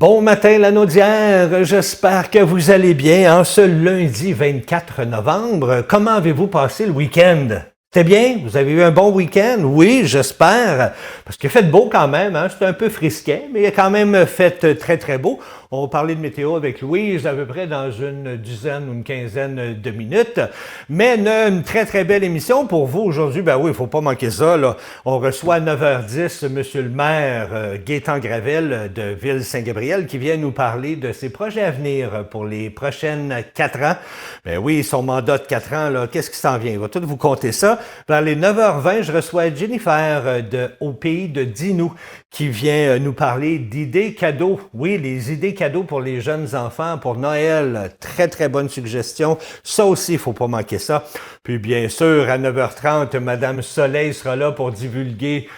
Bon matin, la Naudière. J'espère que vous allez bien en ce lundi 24 novembre. Comment avez-vous passé le week-end? C'était bien? Vous avez eu un bon week-end? Oui, j'espère. Parce qu'il fait beau quand même, hein? C'est un peu frisquet, mais il a quand même fait très, très beau. On va parler de météo avec Louise à peu près dans une dizaine ou une quinzaine de minutes. Mais une très, très belle émission pour vous aujourd'hui. Ben oui, il ne faut pas manquer ça, là. On reçoit à 9h10 Monsieur le maire Gaétan Gravel de Ville-Saint-Gabriel qui vient nous parler de ses projets à venir pour les prochaines 4 ans. Ben oui, son mandat de 4 ans, là, qu'est-ce qui s'en vient? Il va tout vous compter ça. Vers les 9h20, je reçois Jennifer au pays de Dinou qui vient nous parler d'idées cadeaux. Oui, les idées cadeaux pour les jeunes enfants pour Noël. Très, très bonne suggestion. Ça aussi, il ne faut pas manquer ça. Puis bien sûr, à 9h30, Madame Soleil sera là pour divulguer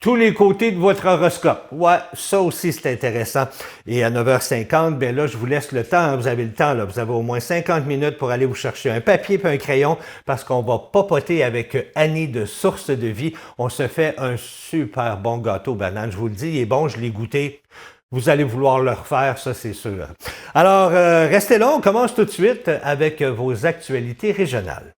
tous les côtés de votre horoscope. Ouais, ça aussi, c'est intéressant. Et à 9h50, bien là, je vous laisse le temps. Vous avez le temps, là. Vous avez au moins 50 minutes pour aller vous chercher un papier et un crayon parce qu'on va papoter avec Annie de Source de Vie. On se fait un super bon gâteau banane. Je vous le dis, il est bon, je l'ai goûté. Vous allez vouloir le refaire, ça c'est sûr. Alors, restez là, on commence tout de suite avec vos actualités régionales.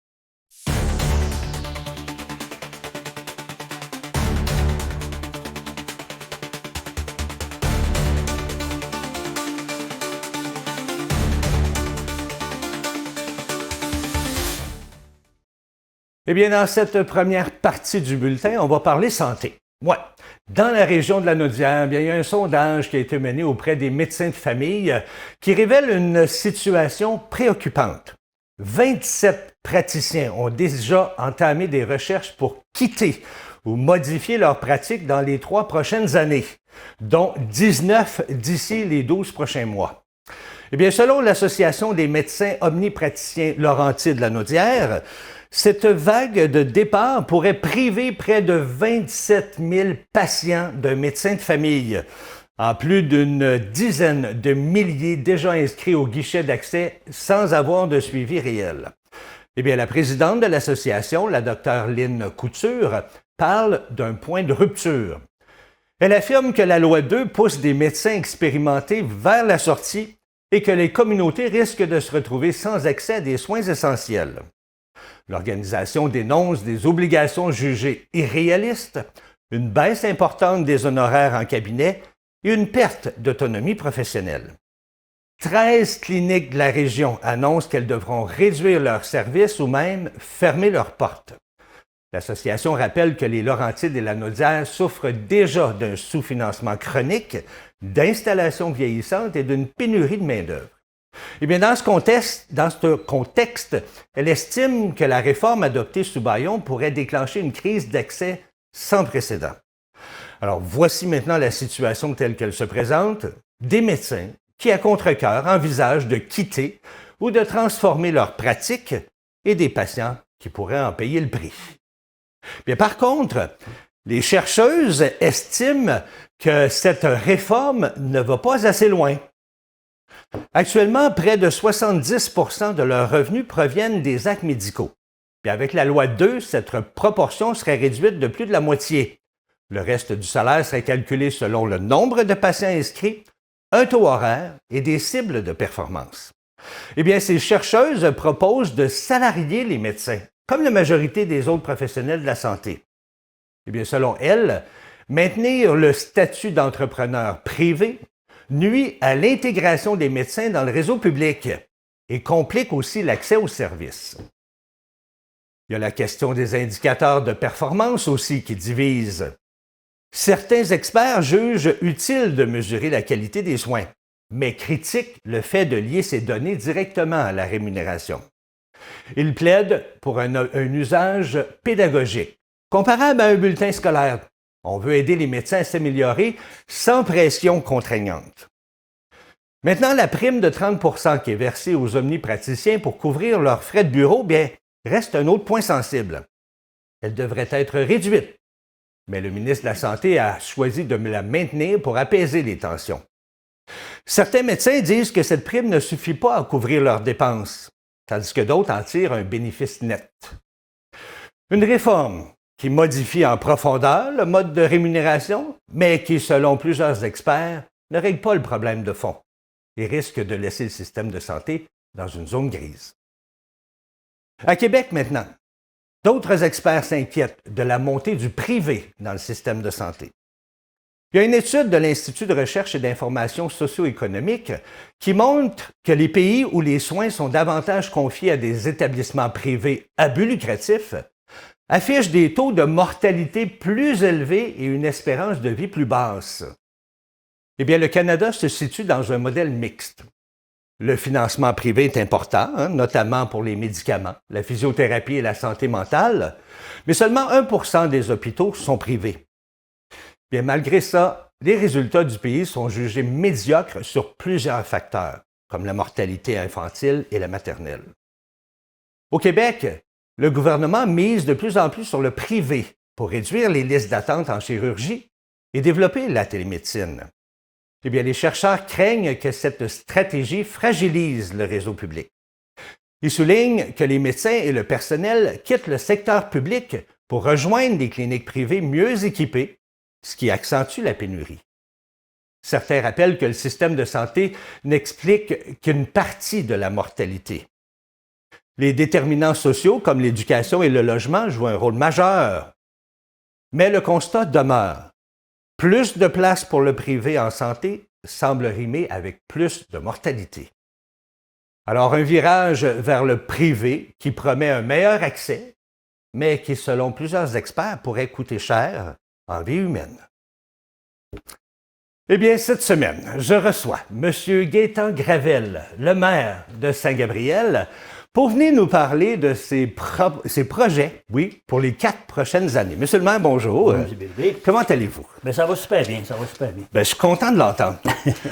Eh bien, dans cette première partie du bulletin, on va parler santé. Ouais. Dans la région de la Naudière, bien, il y a un sondage qui a été mené auprès des médecins de famille qui révèle une situation préoccupante. 27 praticiens ont déjà entamé des recherches pour quitter ou modifier leurs pratiques dans les 3 prochaines années, dont 19 d'ici les 12 prochains mois. Eh bien, selon l'Association des médecins omnipraticiens Laurentides de la Naudière, cette vague de départ pourrait priver près de 27 000 patients d'un médecin de famille, en plus d'une dizaine de milliers déjà inscrits au guichet d'accès sans avoir de suivi réel. Eh bien, la présidente de l'association, la Dr Lynne Couture, parle d'un point de rupture. Elle affirme que la loi 2 pousse des médecins expérimentés vers la sortie et que les communautés risquent de se retrouver sans accès à des soins essentiels. L'organisation dénonce des obligations jugées irréalistes, une baisse importante des honoraires en cabinet et une perte d'autonomie professionnelle. 13 cliniques de la région annoncent qu'elles devront réduire leurs services ou même fermer leurs portes. L'association rappelle que les Laurentides et la Naudière souffrent déjà d'un sous-financement chronique, d'installations vieillissantes et d'une pénurie de main-d'œuvre. Eh bien, dans ce contexte, elle estime que la réforme adoptée sous Bayon pourrait déclencher une crise d'accès sans précédent. Alors, voici maintenant la situation telle qu'elle se présente. Des médecins qui, à contre-cœur, envisagent de quitter ou de transformer leurs pratiques et des patients qui pourraient en payer le prix. Bien, par contre, les chercheuses estiment que cette réforme ne va pas assez loin. Actuellement, près de 70% de leurs revenus proviennent des actes médicaux. Puis avec la loi 2, cette proportion serait réduite de plus de la moitié. Le reste du salaire serait calculé selon le nombre de patients inscrits, un taux horaire et des cibles de performance. Eh bien, ces chercheuses proposent de salarier les médecins, comme la majorité des autres professionnels de la santé. Eh bien, selon elles, maintenir le statut d'entrepreneur privé nuit à l'intégration des médecins dans le réseau public et complique aussi l'accès aux services. Il y a la question des indicateurs de performance aussi qui divise. Certains experts jugent utile de mesurer la qualité des soins, mais critiquent le fait de lier ces données directement à la rémunération. Ils plaident pour un usage pédagogique, comparable à un bulletin scolaire. On veut aider les médecins à s'améliorer sans pression contraignante. Maintenant, la prime de 30 % qui est versée aux omnipraticiens pour couvrir leurs frais de bureau, bien, reste un autre point sensible. Elle devrait être réduite, mais le ministre de la Santé a choisi de la maintenir pour apaiser les tensions. Certains médecins disent que cette prime ne suffit pas à couvrir leurs dépenses, tandis que d'autres en tirent un bénéfice net. Une réforme qui modifie en profondeur le mode de rémunération, mais qui, selon plusieurs experts, ne règle pas le problème de fond et risque de laisser le système de santé dans une zone grise. À Québec maintenant, d'autres experts s'inquiètent de la montée du privé dans le système de santé. Il y a une étude de l'Institut de recherche et d'information socio-économique qui montre que les pays où les soins sont davantage confiés à des établissements privés à but lucratif affichent des taux de mortalité plus élevés et une espérance de vie plus basse. Eh bien, le Canada se situe dans un modèle mixte. Le financement privé est important, notamment pour les médicaments, la physiothérapie et la santé mentale, mais seulement 1% des hôpitaux sont privés. Bien, malgré ça, les résultats du pays sont jugés médiocres sur plusieurs facteurs, comme la mortalité infantile et la maternelle. Au Québec, le gouvernement mise de plus en plus sur le privé pour réduire les listes d'attente en chirurgie et développer la télémédecine. Eh bien, les chercheurs craignent que cette stratégie fragilise le réseau public. Ils soulignent que les médecins et le personnel quittent le secteur public pour rejoindre des cliniques privées mieux équipées, ce qui accentue la pénurie. Certains rappellent que le système de santé n'explique qu'une partie de la mortalité. Les déterminants sociaux, comme l'éducation et le logement, jouent un rôle majeur. Mais le constat demeure. Plus de place pour le privé en santé semble rimer avec plus de mortalité. Alors, un virage vers le privé qui promet un meilleur accès, mais qui, selon plusieurs experts, pourrait coûter cher en vie humaine. Eh bien, cette semaine, je reçois M. Gaétan Gravel, le maire de Saint-Gabriel, pour venir nous parler de ses projets, oui, pour les 4 prochaines années. Monsieur le maire, bonjour. Bonjour, bébé. Comment allez-vous? Bien, ça va super bien, ça va super bien. Bien, je suis content de l'entendre.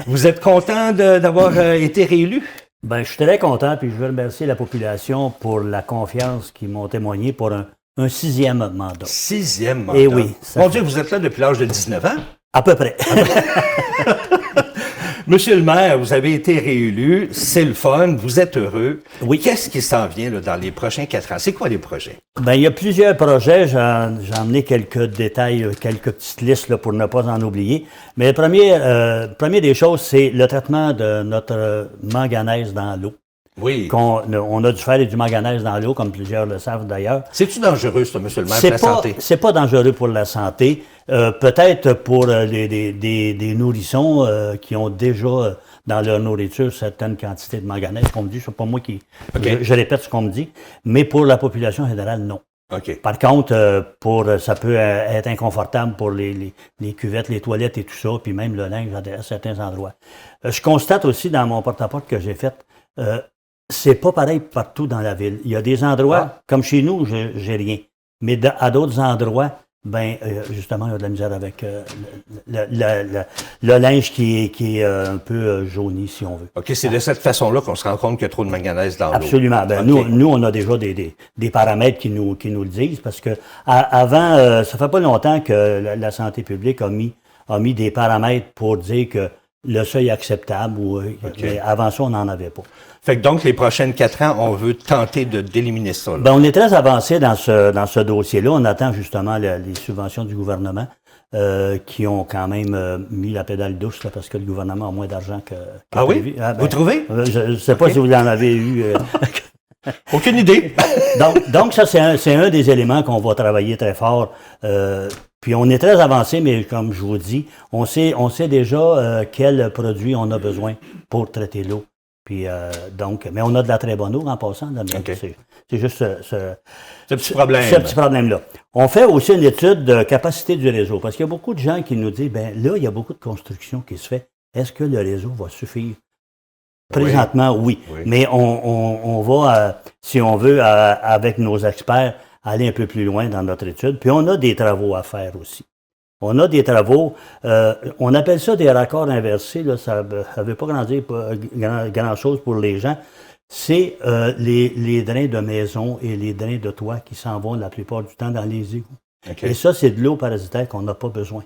Vous êtes content d'avoir été réélu? Bien, je suis très content, puis je veux remercier la population pour la confiance qu'ils m'ont témoigné pour un 6e mandat. 6e mandat? Eh oui. Mon Dieu, vous êtes là depuis l'âge de 19 ans? À peu près. Monsieur le maire, vous avez été réélu, c'est le fun, vous êtes heureux. Oui. Qu'est-ce qui s'en vient là, dans les prochains 4 ans? C'est quoi les projets? Bien, il y a plusieurs projets. J'ai emmené quelques détails, quelques petites listes là, pour ne pas en oublier. Mais le premier des choses, c'est le traitement de notre manganèse dans l'eau. Oui. On a dû faire du manganèse dans l'eau, comme plusieurs le savent d'ailleurs. C'est-tu dangereux, ça, monsieur le maire, pour la santé? C'est pas dangereux pour la santé. Peut-être pour des nourrissons qui ont déjà dans leur nourriture certaines quantités de manganèse, qu'on me dit. C'est pas moi qui... Okay. Je répète ce qu'on me dit. Mais pour la population générale, non. Okay. Par contre, ça peut être inconfortable pour les cuvettes, les toilettes et tout ça, puis même le linge à certains endroits. Je constate aussi dans mon porte-à-porte que j'ai fait... c'est pas pareil partout dans la ville. Il y a des endroits, comme chez nous, j'ai rien. Mais à d'autres endroits, justement, il y a de la misère avec le linge qui est un peu jauni, si on veut. OK, c'est de cette façon-là qu'on se rend compte qu'il y a trop de manganèse dans l'eau. Absolument. Okay. Nous, on a déjà des paramètres qui nous le disent, parce que avant, ça fait pas longtemps que la santé publique a mis des paramètres pour dire que le seuil acceptable, mais avant ça, on n'en avait pas. Fait que donc, les prochaines 4 ans, on veut tenter d'éliminer ça. Ben, on est très avancé dans ce dossier-là. On attend justement les subventions du gouvernement qui ont quand même mis la pédale douce, là, parce que le gouvernement a moins d'argent que prévu. Oui? Vous trouvez? Je ne sais pas si vous en avez eu. Aucune idée. donc ça, c'est un des éléments qu'on va travailler très fort. Puis on est très avancé, mais comme je vous dis, on sait déjà quels produits on a besoin pour traiter l'eau. Puis mais on a de la très bonne eau en passant. Là, okay. C'est juste ce petit problème. Ce petit problème-là. On fait aussi une étude de capacité du réseau, parce qu'il y a beaucoup de gens qui nous disent, là, il y a beaucoup de construction qui se fait. Est-ce que le réseau va suffire? Présentement, oui. Mais on va, si on veut, avec nos experts, aller un peu plus loin dans notre étude. Puis on a des travaux à faire aussi. On a des travaux, on appelle ça des raccords inversés, là, ça ne veut pas grand-chose pour les gens. C'est les drains de maison et les drains de toit qui s'en vont la plupart du temps dans les égouts. Okay. Et ça, c'est de l'eau parasitaire qu'on n'a pas besoin.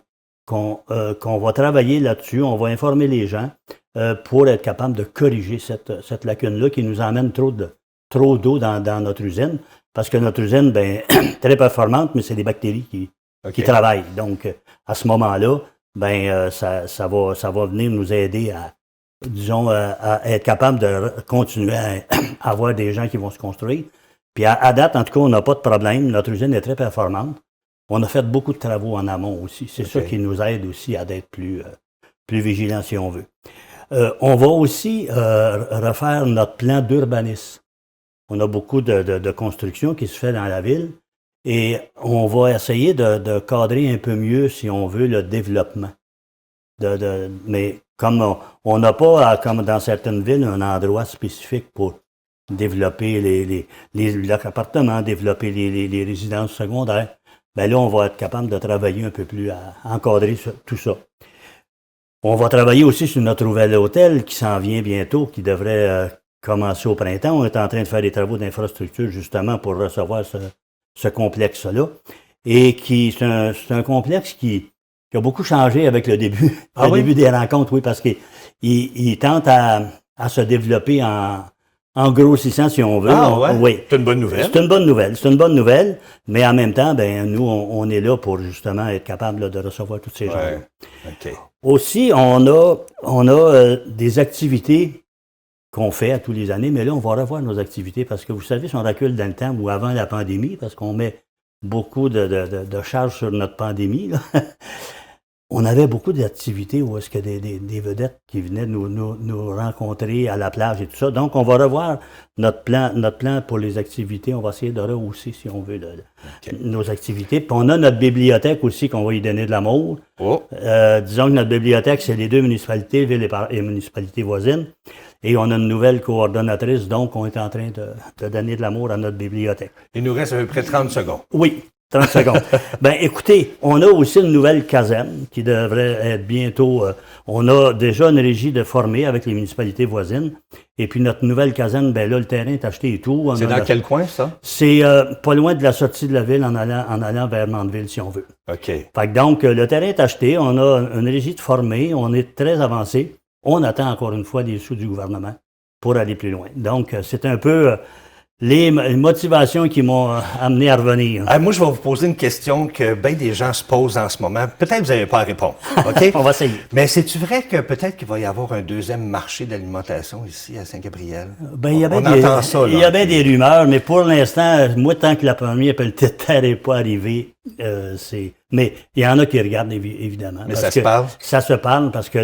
Qu'on va travailler là-dessus, on va informer les gens pour être capable de corriger cette lacune-là qui nous emmène trop d'eau dans notre usine. Parce que notre usine, très performante, mais c'est des bactéries qui travaillent. Donc, à ce moment-là, ça va venir nous aider à, disons, à être capable de continuer à avoir des gens qui vont se construire. Puis à date, en tout cas, on n'a pas de problème. Notre usine est très performante. On a fait beaucoup de travaux en amont aussi. C'est ça qui nous aide aussi à être plus vigilants si on veut. On va aussi refaire notre plan d'urbanisme. On a beaucoup de construction qui se fait dans la ville et on va essayer de cadrer un peu mieux, si on veut, le développement. Mais comme on n'a pas, comme dans certaines villes, un endroit spécifique pour développer les appartements, développer les résidences secondaires, ben là, on va être capable de travailler un peu plus à encadrer tout ça. On va travailler aussi sur notre nouvel hôtel qui s'en vient bientôt, qui devrait commencer au printemps. On est en train de faire des travaux d'infrastructure justement pour recevoir ce complexe-là. Et c'est un complexe qui a beaucoup changé avec le début, début des rencontres, oui, parce qu'il tente à se développer en grossissant, si on veut. Oui. C'est une bonne nouvelle. C'est une bonne nouvelle, mais en même temps, nous, on est là pour justement être capable là, de recevoir tous ces gens-là. Okay. Aussi, on a des activités qu'on fait à tous les années, mais là, on va revoir nos activités parce que vous savez, si on recule dans le temps ou avant la pandémie, parce qu'on met beaucoup de charges sur notre pandémie, là, on avait beaucoup d'activités où est-ce que des vedettes qui venaient nous rencontrer à la plage et tout ça. Donc, on va revoir notre plan pour les activités. On va essayer de rehausser, si on veut, nos activités. Puis on a notre bibliothèque aussi qu'on va y donner de l'amour. Disons que notre bibliothèque, c'est les deux municipalités, ville et municipalités voisines. Et on a une nouvelle coordonnatrice, donc on est en train de donner de l'amour à notre bibliothèque. Il nous reste à peu près 30 secondes. Oui. 30 secondes. Écoutez, on a aussi une nouvelle caserne qui devrait être bientôt... on a déjà une régie de formée avec les municipalités voisines. Et puis notre nouvelle caserne, là, le terrain est acheté et tout. C'est dans quel coin, ça? C'est pas loin de la sortie de la ville en allant vers Mandeville, si on veut. OK. Fait que donc, le terrain est acheté. On a une régie de formée. On est très avancé. On attend encore une fois des sous du gouvernement pour aller plus loin. Donc, c'est un peu... les motivations qui m'ont amené à revenir. Moi, je vais vous poser une question que bien des gens se posent en ce moment. Peut-être que vous n'avez pas à répondre. OK? On va essayer. Mais c'est-tu vrai que peut-être qu'il va y avoir un deuxième marché d'alimentation ici à Saint-Gabriel? Il y avait des rumeurs, mais pour l'instant, moi, tant que la première pelletée n'est pas arrivée, mais il y en a qui regardent, évidemment. Mais ça se parle? Ça se parle parce que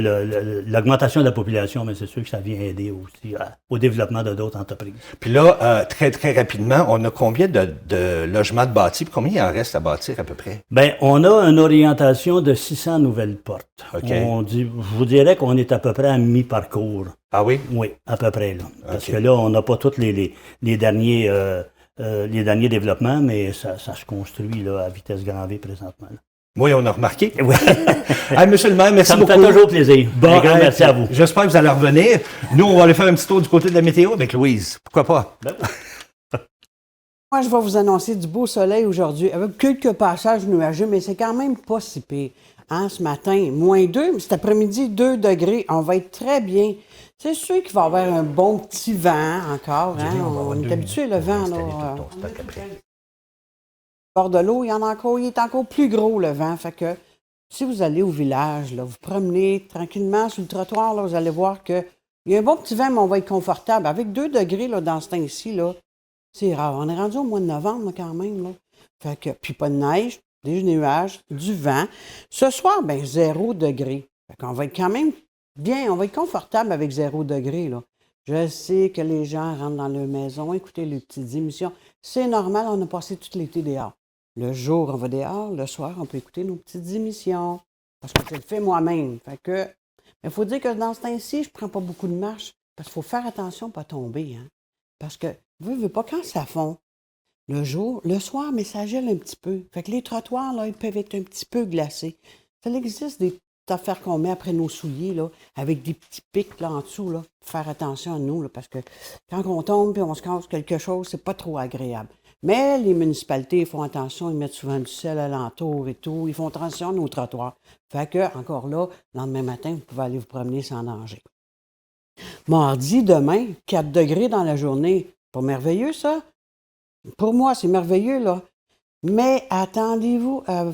l'augmentation de la population, mais c'est sûr que ça vient aider aussi au développement de d'autres entreprises. Puis là, très, très rapidement, on a combien de logements de bâtis? Puis combien il en reste à bâtir à peu près? On a une orientation de 600 nouvelles portes. Okay. Je vous dirais qu'on est à peu près à mi-parcours. Ah oui? Oui, à peu près. Là. Parce que là, on n'a pas tous les derniers développements, mais ça se construit là, à vitesse grand V présentement. Là. Oui, on a remarqué. Oui. Monsieur le maire, merci beaucoup. Ça me fait toujours plaisir. Merci à vous. J'espère que vous allez revenir. Nous, on va aller faire un petit tour du côté de la météo avec Louise. Pourquoi pas? Moi, je vais vous annoncer du beau soleil aujourd'hui, avec quelques passages nuageux, mais c'est quand même pas si pire. Ce matin, -2, mais cet après-midi, 2 degrés. On va être très bien. C'est sûr qu'il va y avoir un bon petit vent encore. On est habitué, le vent. Bord de l'eau, il est encore plus gros, le vent. Fait que si vous allez au village, là, vous promenez tranquillement sur le trottoir, là, vous allez voir qu'il y a un bon petit vent, mais on va être confortable. Avec 2 degrés là, dans ce temps-ci, là, c'est rare. On est rendu au mois de novembre là, quand même. Là. Fait que, puis pas de neige, des nuages, du vent. Ce soir, 0 degré. Fait qu'on va être quand même bien, on va être confortable avec 0 degré. Là. Je sais que les gens rentrent dans leur maison, écouter les petites émissions. C'est normal, on a passé tout l'été dehors. Le jour, on va dehors. Le soir, on peut écouter nos petites émissions. Parce que je le fais moi-même. Fait que, il faut dire que dans ce temps-ci, je ne prends pas beaucoup de marche. Parce qu'il faut faire attention à ne pas tomber. Hein? Parce que, vous ne voulez pas quand ça fond. Le jour, le soir, mais ça gèle un petit peu. Fait que les trottoirs, là, ils peuvent être un petit peu glacés. Ça existe des affaires qu'on met après nos souliers, là, avec des petits pics là, en dessous, là. Faire attention à nous, là, parce que quand on tombe et on se casse quelque chose, c'est pas trop agréable. Mais les municipalités font attention, ils mettent souvent du sel alentour et tout. Ils font attention à nos trottoirs. Fait que, encore là, le lendemain matin, vous pouvez aller vous promener sans danger. Mardi, demain, 4 degrés dans la journée. Pas merveilleux, ça? Pour moi, c'est merveilleux, là. Mais attendez-vous à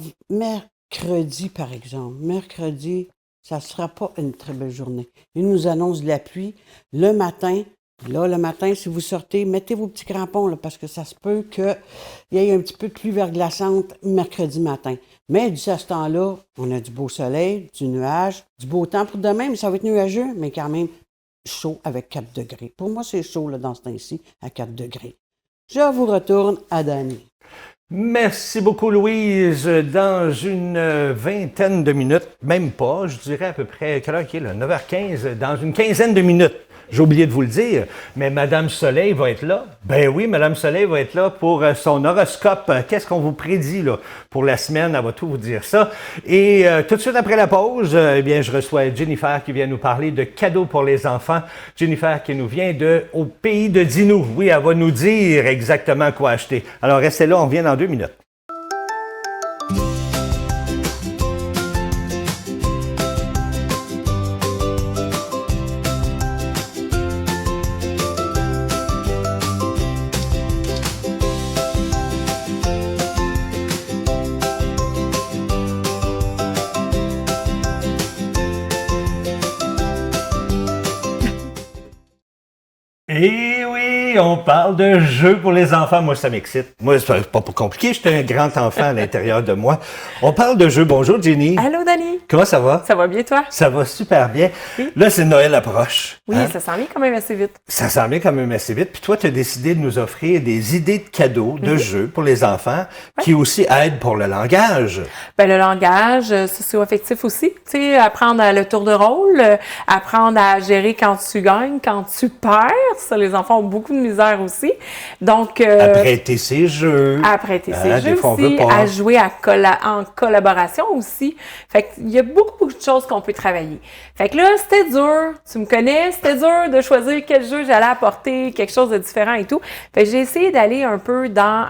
mercredi, par exemple. Mercredi, ça ne sera pas une très belle journée. Il nous annonce de la pluie le matin. Là, le matin, si vous sortez, mettez vos petits crampons, là, parce que ça se peut qu'il y ait un petit peu de pluie verglaçante mercredi matin. Mais d'ici à ce temps-là, on a du beau soleil, du nuage, du beau temps pour demain, mais ça va être nuageux, mais quand même chaud avec 4 degrés. Pour moi, c'est chaud là, dans ce temps-ci, à 4 degrés. Je vous retourne à Dany. Merci beaucoup, Louise. Dans une vingtaine de minutes, même pas, je dirais à peu près, quelle heure qu'il est là? 9h15, dans une quinzaine de minutes. J'ai oublié de vous le dire, mais Madame Soleil va être là. Ben oui, Madame Soleil va être là pour son horoscope. Qu'est-ce qu'on vous prédit là pour la semaine? Elle va tout vous dire ça. Et tout de suite après la pause, eh bien, je reçois Jennifer qui vient nous parler de cadeaux pour les enfants. Jennifer qui nous vient au pays de Dinou. Oui, elle va nous dire exactement quoi acheter. Alors restez là, on vient dans 2 minutes. Et oui, on parle de jeux pour les enfants. Moi, ça m'excite. Moi, c'est pas pour compliqué. J'étais un grand enfant à l'intérieur de moi. On parle de jeux. Bonjour, Jenny. Allô, Dany. Comment ça va? Ça va bien, toi? Ça va super bien. Oui. Là, c'est Noël approche. Oui, ça s'en vient quand même assez vite. Ça s'en vient quand même assez vite. Puis toi, tu as décidé de nous offrir des idées de cadeaux, de jeux pour les enfants, qui aussi aident pour le langage. Ben, le langage socio-affectif aussi. Tu sais, apprendre le tour de rôle, apprendre à gérer quand tu gagnes, quand tu perds. Ça, les enfants ont beaucoup de misère aussi. Donc, Apprêter ses jeux. Apprêter ses jeux des fois, on aussi, veut pas. à jouer en collaboration aussi. Fait qu'il y a beaucoup de choses qu'on peut travailler. Fait que là, c'était dur. Tu me connais, c'était dur de choisir quel jeu j'allais apporter, quelque chose de différent et tout. Fait que j'ai essayé d'aller un peu dans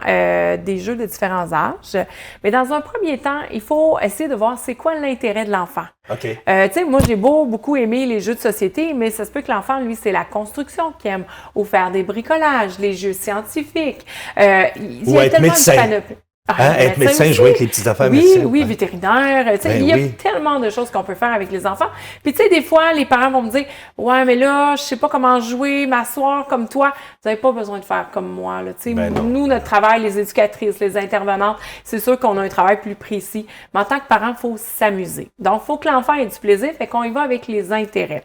des jeux de différents âges. Mais dans un premier temps, il faut essayer de voir c'est quoi l'intérêt de l'enfant. OK. Tu sais, moi, j'ai beaucoup aimé les jeux de société, mais ça se peut que l'enfant, lui, c'est la construction qu'il aime, ou faire des bricolages, les jeux scientifiques. Il y a être tellement médecin. de panoplie. Être médecin, aussi. jouer avec les petites affaires Oui, médecins. oui, vétérinaire. Tu sais, Ben il y a oui. tellement de choses qu'on peut faire avec les enfants. Puis tu sais, des fois, les parents vont me dire « Ouais, mais là, je sais pas comment jouer, m'asseoir comme toi. » Vous n'avez pas besoin de faire comme moi. Là. Tu sais, Ben non. nous, notre travail, les éducatrices, les intervenantes, c'est sûr qu'on a un travail plus précis. Mais en tant que parent, il faut s'amuser. Donc, il faut que l'enfant ait du plaisir, fait qu'on y va avec les intérêts.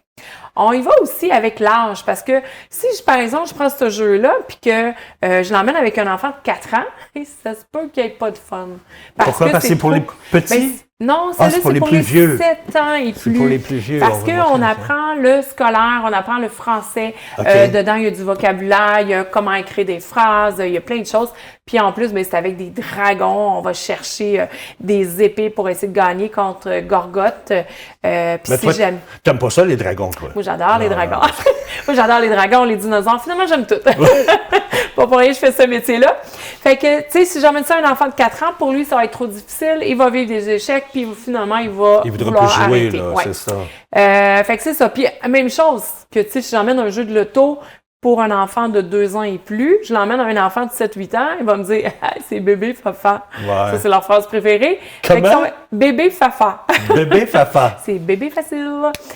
On y va aussi avec l'âge, parce que si, par exemple, je prends ce jeu-là, puis que je l'emmène avec un enfant de 4 ans, ça se peut qu'il n'y ait pas de fun. Pourquoi? Parce que c'est pour les petits? Non, celle-là, c'est pour les pour plus les vieux. 7 ans et C'est plus. pour les plus vieux. Parce on va qu'on voir ça. apprend le scolaire, on apprend le français. OK. Dedans, il y a du vocabulaire, il y a comment écrire des phrases, il y a plein de choses. Puis en plus, ben, c'est avec des dragons. On va chercher des épées pour essayer de gagner contre Gorgoth. Puis Mais si toi, j'aime... t'aimes pas ça, les dragons, toi? Moi, j'adore les dragons. Moi, j'adore les dragons, les dinosaures. Finalement, j'aime tout. Pas pour rien, je fais ce métier-là. Fait que, tu sais, si j'emmène ça à un enfant de 4 ans, pour lui, ça va être trop difficile. Il va vivre des échecs, puis finalement, il va Il voudra vouloir plus jouer, arrêter. là, Ouais. c'est ça. Fait que c'est ça. Puis, même chose que, tu sais, si j'emmène un jeu de loto pour un enfant de 2 ans et plus, je l'emmène à un enfant de 7-8 ans, il va me dire hey, « c'est bébé Fafa Ouais. ». Ça, c'est leur phrase préférée. Comment? Fait que ça va- Bébé Fafa. Bébé Fafa. C'est bébé facile.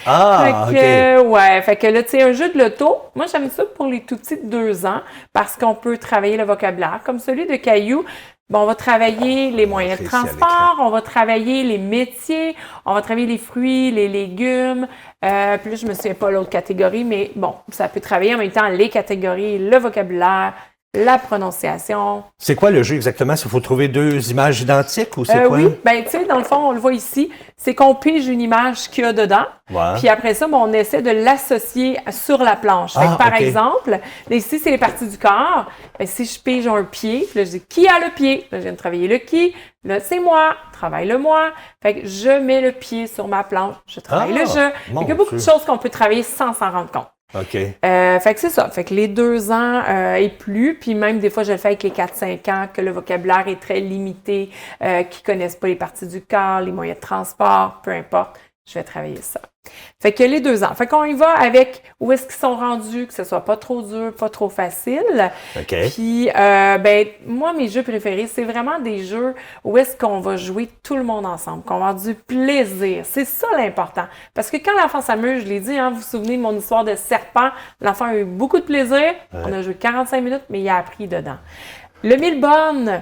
Ah, Fait que, ouais, fait que là, tu sais, un jeu de loto, moi, j'aime ça pour les tout petits de 2 ans parce qu'on peut travailler le vocabulaire. Comme celui de Caillou, bon, on va travailler les moyens de écrit ici à transport, on va travailler les métiers, on va travailler les fruits, les légumes. Puis là, je me souviens pas l'autre catégorie, mais bon, ça peut travailler en même temps les catégories, le vocabulaire, la prononciation. C'est quoi le jeu exactement? Il faut trouver 2 images identiques ou c'est quoi? Oui, ben tu sais, dans le fond, on le voit ici, c'est qu'on pige une image qu'il y a dedans. Ouais. Puis après ça, ben, on essaie de l'associer sur la planche. Fait que, par OK. exemple, là, ici, c'est les parties du corps. Ben, si je pige un pied, puis là, je dis qui a le pied? Là, je viens de travailler le qui. Là, c'est moi. Travaille le moi. Fait que je mets le pied sur ma planche. Je travaille le je. Fait mon qu'il y a beaucoup de Dieu. choses qu'on peut travailler sans s'en rendre compte. OK. Fait que c'est ça. Fait que les 2 ans et plus, puis même des fois, je le fais avec les 4-5 ans, que le vocabulaire est très limité, qui connaissent pas les parties du corps, les moyens de transport, peu importe. je vais travailler ça. Fait que les 2 ans. Fait qu'on y va avec où est-ce qu'ils sont rendus, que ce soit pas trop dur, pas trop facile. OK. Puis, moi, mes jeux préférés, c'est vraiment des jeux où est-ce qu'on va jouer tout le monde ensemble, qu'on va avoir du plaisir. C'est ça l'important. Parce que quand l'enfant s'amuse, je l'ai dit, vous vous souvenez de mon histoire de serpent, l'enfant a eu beaucoup de plaisir. Ouais. On a joué 45 minutes, mais il a appris dedans. Le 1000 bornes,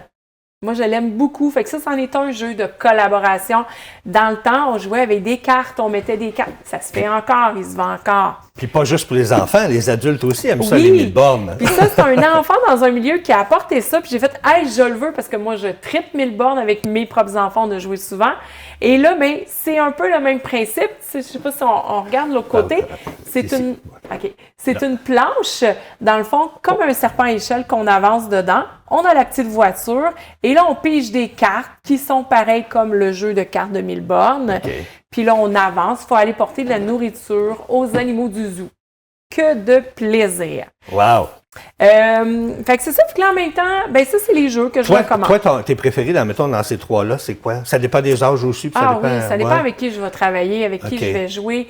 moi, je l'aime beaucoup. Fait que ça, c'en est un jeu de collaboration. Dans le temps, on jouait avec des cartes, on mettait des cartes. Ça se fait encore, il se vend encore. Puis pas juste pour les enfants, les adultes aussi aiment ça, les 1000 bornes. Puis ça, c'est un enfant dans un milieu qui a apporté ça. Puis j'ai fait, hey, je le veux parce que moi, je tripe 1000 bornes avec mes propres enfants, on a joué souvent. Et là, ben, c'est un peu le même principe. Je sais pas si on regarde l'autre côté. C'est une planche, dans le fond, comme un serpent à échelle qu'on avance dedans. On a la petite voiture et là, on pige des cartes qui sont pareilles comme le jeu de cartes de 1000 bornes. Okay. Puis là, on avance. Il faut aller porter de la nourriture aux animaux du zoo. Que de plaisir. Wow! Fait que c'est ça. Puis là, en même temps, ben ça, c'est les jeux que je recommande. Toi, tes préférés, dans ces 3-là, c'est quoi? Ça dépend des âges aussi? Puis ça dépend avec qui je vais travailler, avec qui je vais jouer.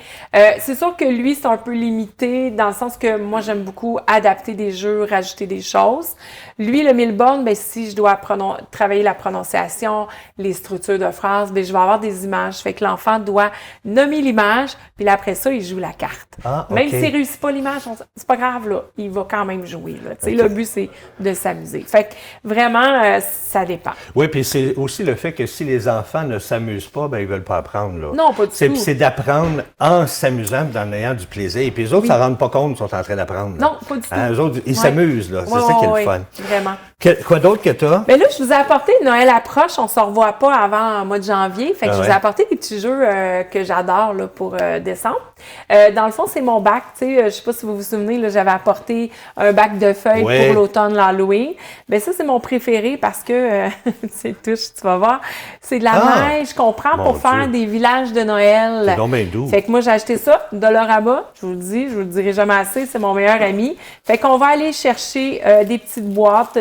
C'est sûr que lui, c'est un peu limité dans le sens que moi, j'aime beaucoup adapter des jeux, rajouter des choses. Lui, le 1000 bornes, ben si je dois travailler la prononciation, les structures de phrases, ben je vais avoir des images. Fait que l'enfant doit nommer l'image, puis là, après ça, il joue la carte. Même s'il réussit pas l'image, c'est pas grave, là. Il va quand même jouer. Le but, c'est de s'amuser. Fait que vraiment, ça dépend. Oui, puis c'est aussi le fait que si les enfants ne s'amusent pas, ben ils veulent pas apprendre. Là. Non, pas du tout. C'est d'apprendre en s'amusant, en ayant du plaisir. Et puis les autres, ça ne rendent pas compte qu'ils sont en train d'apprendre. Non, pas du tout. Eux autres, ils s'amusent. Là. C'est ça qui est le fun. Vraiment. Quoi d'autre que tu as? Bien là, je vous ai apporté, Noël approche, on ne se revoit pas avant le mois de janvier. Fait que je vous ai apporté des petits jeux que j'adore là, pour décembre. Dans le fond, c'est mon bac. Je ne sais pas si vous vous souvenez, là, j'avais apporté un bac de feuilles pour l'automne, l'Halloween. Bien, ça, c'est mon préféré parce que, c'est touche, tu vas voir, c'est de la neige qu'on prend pour faire des villages de Noël. C'est donc bien doux. Fait que moi, j'ai acheté ça, Dollarama, je vous le dis, je vous le dirai jamais assez, c'est mon meilleur ami. Fait qu'on va aller chercher des petites boîtes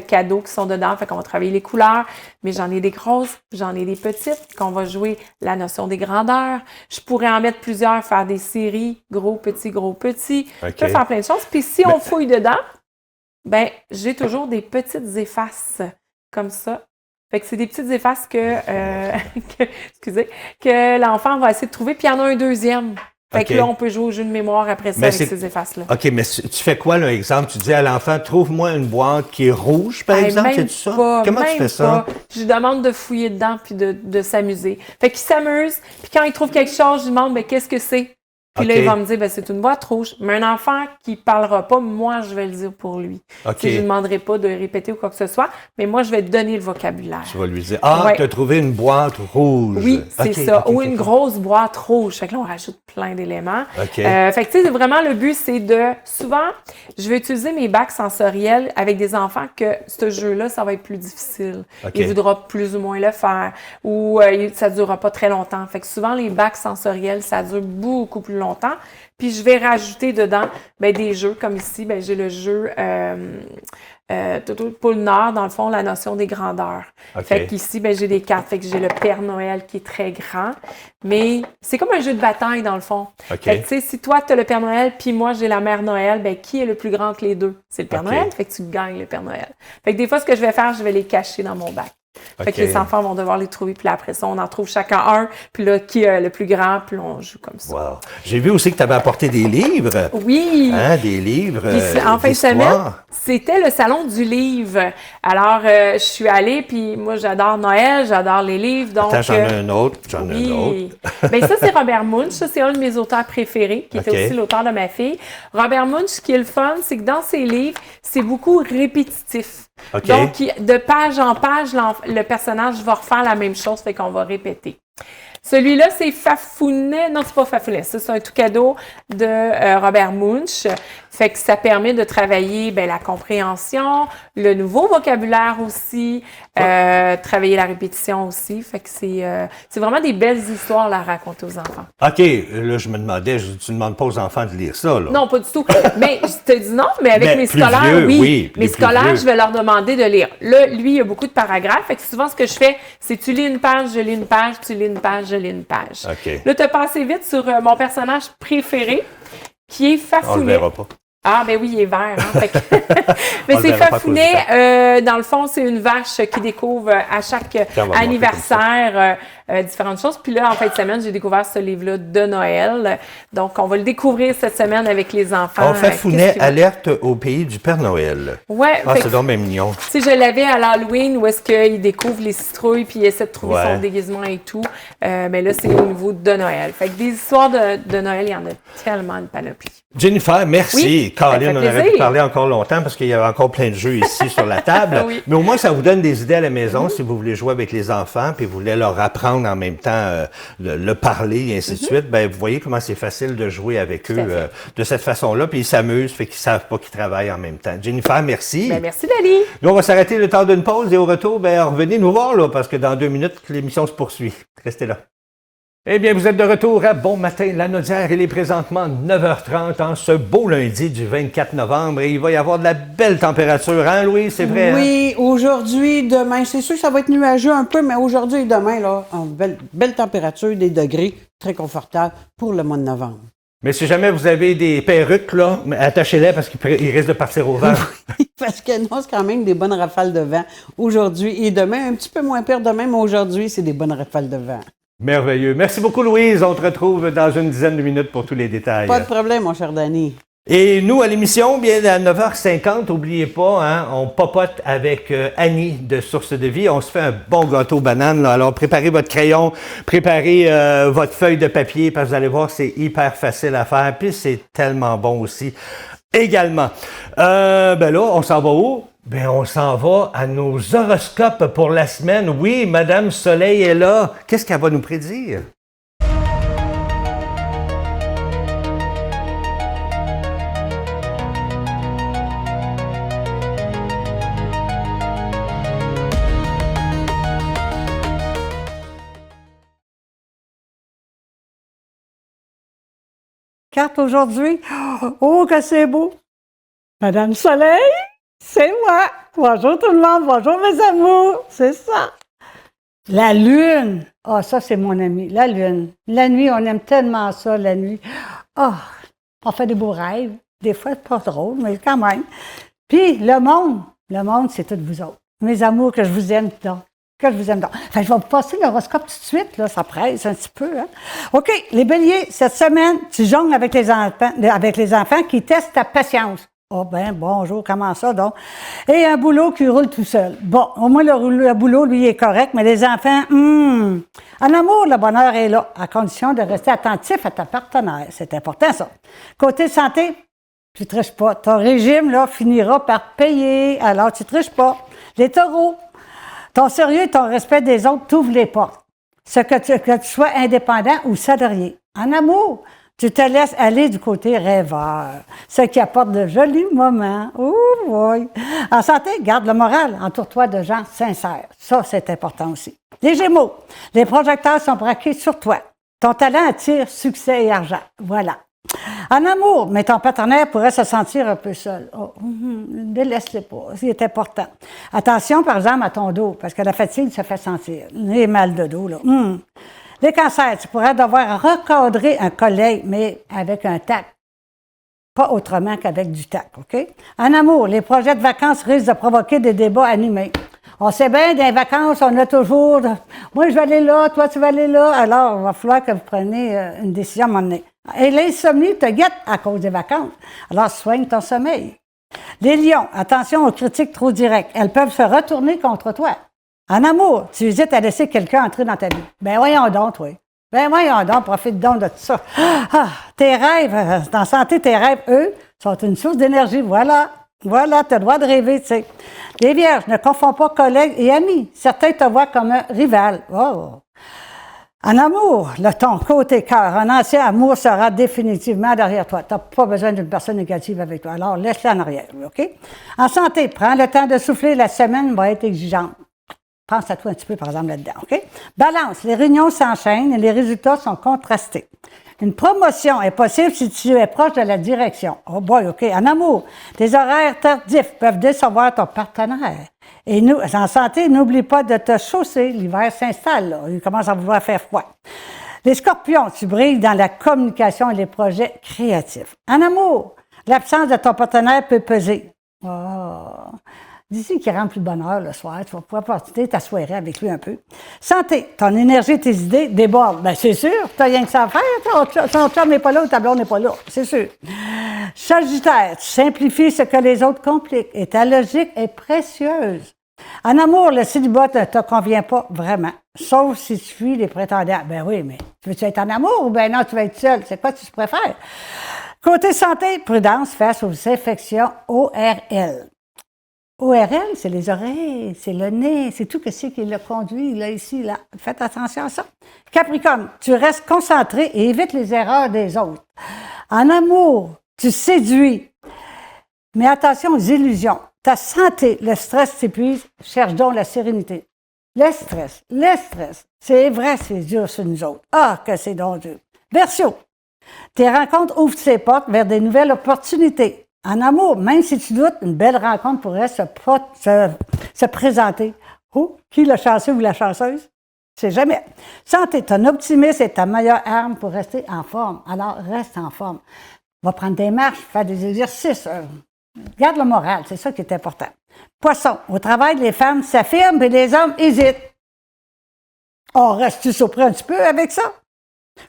cadeaux qui sont dedans. Fait qu'on va travailler les couleurs, mais j'en ai des grosses, j'en ai des petites, qu'on va jouer la notion des grandeurs. Je pourrais en mettre plusieurs, faire des séries, gros, petit, gros, petit. Je peux faire plein de choses. Puis si on fouille dedans, ben j'ai toujours des petites effaces comme ça. Fait que c'est des petites effaces que l'enfant va essayer de trouver, puis il y en a un deuxième. Fait que là, on peut jouer au jeu de mémoire après ça avec ces effaces-là. OK, mais tu fais quoi, là, exemple? Tu dis à l'enfant, trouve-moi une boîte qui est rouge, par exemple, c'est ça? Comment tu fais ça? Je lui demande de fouiller dedans puis de s'amuser. Fait qu'il s'amuse, puis quand il trouve quelque chose, je lui demande, qu'est-ce que c'est? Puis là, il va me dire, c'est une boîte rouge. Mais un enfant qui parlera pas, moi, je vais le dire pour lui. Je ne demanderai pas de répéter ou quoi que ce soit, mais moi, je vais te donner le vocabulaire. Tu vas lui dire, tu as trouvé une boîte rouge. Oui, c'est ça. Ou une grosse boîte rouge. Fait que là, on rajoute plein d'éléments. Fait que, tu sais, vraiment, le but, c'est souvent, je vais utiliser mes bacs sensoriels avec des enfants que ce jeu-là, ça va être plus difficile. Il voudra plus ou moins le faire. Ou ça ne durera pas très longtemps. Fait que souvent, les bacs sensoriels, ça dure beaucoup plus longtemps. Puis je vais rajouter dedans des jeux comme ici, j'ai le jeu Pôle Nord, dans le fond, la notion des grandeurs. Fait qu'ici, j'ai des cartes. Fait que j'ai le Père Noël qui est très grand. Mais c'est comme un jeu de bataille, dans le fond. Fait que, tu sais, si toi, tu as le Père Noël, puis moi, j'ai la Mère Noël, qui est le plus grand que les deux? C'est le Père Noël. Fait que tu gagnes le Père Noël. Fait que des fois, ce que je vais faire, je vais les cacher dans mon bac. Fait que les enfants vont devoir les trouver, puis là, après ça, on en trouve chacun un, puis là, qui est le plus grand, puis on joue comme ça. Wow. J'ai vu aussi que tu avais apporté des livres. Oui! Des livres. Puis, en fin de semaine, c'était le salon du livre. Alors, je suis allée, puis moi, j'adore Noël, j'adore les livres. Donc, attends, j'en ai un autre, ça, c'est Robert Munsch. Ça, c'est un de mes auteurs préférés, qui était aussi l'auteur de ma fille. Robert Munsch, ce qui est le fun, c'est que dans ses livres, c'est beaucoup répétitif. Donc, de page en page, le personnage va refaire la même chose, fait qu'on va répéter. Celui-là, c'est Fafounet. Non, c'est pas Fafounet. Ça, c'est un tout cadeau de Robert Munsch. Fait que ça permet de travailler la compréhension, le nouveau vocabulaire aussi, travailler la répétition aussi. Fait que c'est vraiment des belles histoires à raconter aux enfants. OK. Là, je me demandais, tu ne demandes pas aux enfants de lire ça, là. Non, pas du tout. Mais je te dis non, mais avec mes scolaires, oui. Mes scolaires, je vais leur demander de lire. Là, lui, il y a beaucoup de paragraphes. Fait que souvent, ce que je fais, c'est tu lis une page, je lis une page, tu lis une page, je lis une page. OK. Là, tu as passé vite sur mon personnage préféré, qui est Fafounet. On le verra pas. Ah, ben oui, il est vert. Hein? Fait que mais On c'est le verra pas à Fafounet. Dans le fond, c'est une vache qui découvre à chaque anniversaire différentes choses. Puis là, en fin de semaine, j'ai découvert ce livre-là de Noël. Donc, on va le découvrir cette semaine avec les enfants. Fafounet, alerte au pays du Père Noël. Ouais. Ah, c'est donc même mignon. Tu sais, je l'avais à l'Halloween où est-ce qu'il découvre les citrouilles puis il essaie de trouver son déguisement et tout. Mais là, c'est au niveau de Noël. Fait que des histoires de Noël, il y en a tellement une panoplie. Jennifer, merci. Oui, Colin, on aurait pu parler encore longtemps parce qu'il y avait encore plein de jeux ici sur la table. Oui. Mais au moins, ça vous donne des idées à la maison si vous voulez jouer avec les enfants puis vous voulez leur apprendre en même temps le parler et ainsi de suite. Ben, vous voyez comment c'est facile de jouer avec eux de cette façon-là. Puis ils s'amusent, fait qu'ils savent pas qu'ils travaillent en même temps. Jennifer, merci. Ben, merci, Dali. Nous, on va s'arrêter le temps d'une pause et au retour, ben, revenez nous voir là parce que dans 2 minutes, l'émission se poursuit. Restez là. Eh bien, vous êtes de retour à Bon Matin Lanaudière. Il est présentement 9h30 en ce beau lundi du 24 novembre et il va y avoir de la belle température, hein, Louis? C'est vrai? Oui, aujourd'hui, demain, c'est sûr que ça va être nuageux un peu, mais aujourd'hui et demain, là, en belle température, des degrés, très confortable pour le mois de novembre. Mais si jamais vous avez des perruques, là, attachez-les parce qu'ils risquent de partir au vent. Parce que non, c'est quand même des bonnes rafales de vent aujourd'hui et demain, un petit peu moins pire demain, mais aujourd'hui, c'est des bonnes rafales de vent. Merveilleux. Merci beaucoup, Louise. On te retrouve dans une dizaine de minutes pour tous les détails. Pas de problème, mon cher Danny. Et nous, à l'émission, bien à 9h50, n'oubliez pas, hein, on papote avec Annie de Source de Vie. On se fait un bon gâteau banane. Là. Alors, préparez votre crayon, préparez votre feuille de papier, parce que vous allez voir, c'est hyper facile à faire. Puis, c'est tellement bon aussi. Également. Ben là, on s'en va où? Ben, on s'en va à nos horoscopes pour la semaine. Oui, Madame Soleil est là. Qu'est-ce qu'elle va nous prédire? Carte aujourd'hui. Oh, que c'est beau! Madame Soleil, c'est moi. Bonjour tout le monde, bonjour mes amours, c'est ça. La lune. Ah, ça, c'est mon ami, la lune. La nuit, on aime tellement ça, la nuit. Ah, on fait des beaux rêves. Des fois, c'est pas drôle, mais quand même. Puis, le monde, c'est toutes vous autres. Mes amours, que je vous aime donc. Que je vous aime donc. Enfin, je vais vous passer l'horoscope tout de suite, là, ça presse un petit peu. Hein? OK, les béliers, cette semaine, tu jongles avec les enfants qui testent ta patience. Oh ben, bonjour, comment ça donc? Et un boulot qui roule tout seul. Bon, au moins le boulot, lui, est correct, mais les enfants, en amour, le bonheur est là, à condition de rester attentif à ta partenaire. C'est important, ça. Côté santé, tu triches pas. Ton régime, là, finira par payer, alors tu triches pas. Les taureaux, ton sérieux et ton respect des autres t'ouvrent les portes. Que tu sois indépendant ou salarié. En amour, tu te laisses aller du côté rêveur, ce qui apporte de jolis moments. Ouh, oui. En santé, garde le moral. Entoure-toi de gens sincères. Ça, c'est important aussi. Les Gémeaux, les projecteurs sont braqués sur toi. Ton talent attire succès et argent. Voilà. En amour, mais ton partenaire pourrait se sentir un peu seul. Oh, ne laisse-le pas, c'est important. Attention, par exemple, à ton dos, parce que la fatigue se fait sentir. Les mal de dos, là. Les cancers, tu pourrais devoir recadrer un collègue, mais avec un tact. Pas autrement qu'avec du tact, OK? En amour, les projets de vacances risquent de provoquer des débats animés. On sait bien, dans les vacances, on a toujours « Moi, je vais aller là, toi, tu vas aller là. » Alors, il va falloir que vous preniez une décision à un moment donné. Et l'insomnie te guette à cause des vacances. Alors, soigne ton sommeil. Les lions, attention aux critiques trop directes. Elles peuvent se retourner contre toi. En amour, tu hésites à laisser quelqu'un entrer dans ta vie. Ben voyons donc, toi. Ben voyons donc, profite donc de tout ça. Tes rêves, en santé, tes rêves, eux, sont une source d'énergie. Voilà, tu as le droit de rêver, tu sais. Les vierges, ne confonds pas collègues et amis. Certains te voient comme un rival. Oh. En amour, ton côté cœur, un ancien amour sera définitivement derrière toi. Tu n'as pas besoin d'une personne négative avec toi. Alors, laisse-la en arrière, OK? En santé, prends le temps de souffler. La semaine va être exigeante. Pense à toi un petit peu, par exemple, là-dedans, OK? Balance, les réunions s'enchaînent et les résultats sont contrastés. Une promotion est possible si tu es proche de la direction. Oh boy, OK. En amour, tes horaires tardifs peuvent décevoir ton partenaire. Et nous, en santé, n'oublie pas de te chausser. L'hiver s'installe, là. Il commence à vouloir faire froid. Les scorpions, tu brilles dans la communication et les projets créatifs. En amour, l'absence de ton partenaire peut peser. Oh. D'ici qu'il rentre plus de bonheur le soir, tu vas pouvoir profiter ta soirée avec lui un peu. Santé, ton énergie et tes idées débordent. Bien, c'est sûr, tu n'as rien que ça à faire. Ton chum n'est pas là ou ta blonde n'est pas là, c'est sûr. Sagittaire, tu simplifies ce que les autres compliquent et ta logique est précieuse. En amour, le célibat ne te convient pas vraiment, sauf si tu fuis les prétendants. Ben oui, mais tu veux-tu être en amour ou ben non, tu vas être seul? C'est quoi que tu préfères? Côté santé, prudence face aux infections ORL. ORL, c'est les oreilles, c'est le nez, c'est tout ce qui le conduit, là, ici, là. Faites attention à ça. Capricorne, tu restes concentré et évites les erreurs des autres. En amour, tu séduis, mais attention aux illusions. Ta santé, le stress t'épuise, cherche donc la sérénité. Le stress, c'est vrai, c'est dur sur nous autres. Ah, que c'est donc dur. Verseau, tes rencontres ouvrent tes portes vers des nouvelles opportunités. En amour, même si tu doutes, une belle rencontre pourrait se présenter. Oh, qui le chanceux ou la chanceuse? C'est jamais. Santé, ton optimisme est ta meilleure arme pour rester en forme. Alors, reste en forme. Va prendre des marches, faire des exercices. Garde le moral, c'est ça qui est important. Poisson, au travail, les femmes s'affirment et les hommes hésitent. On reste-tu surpris un petit peu avec ça?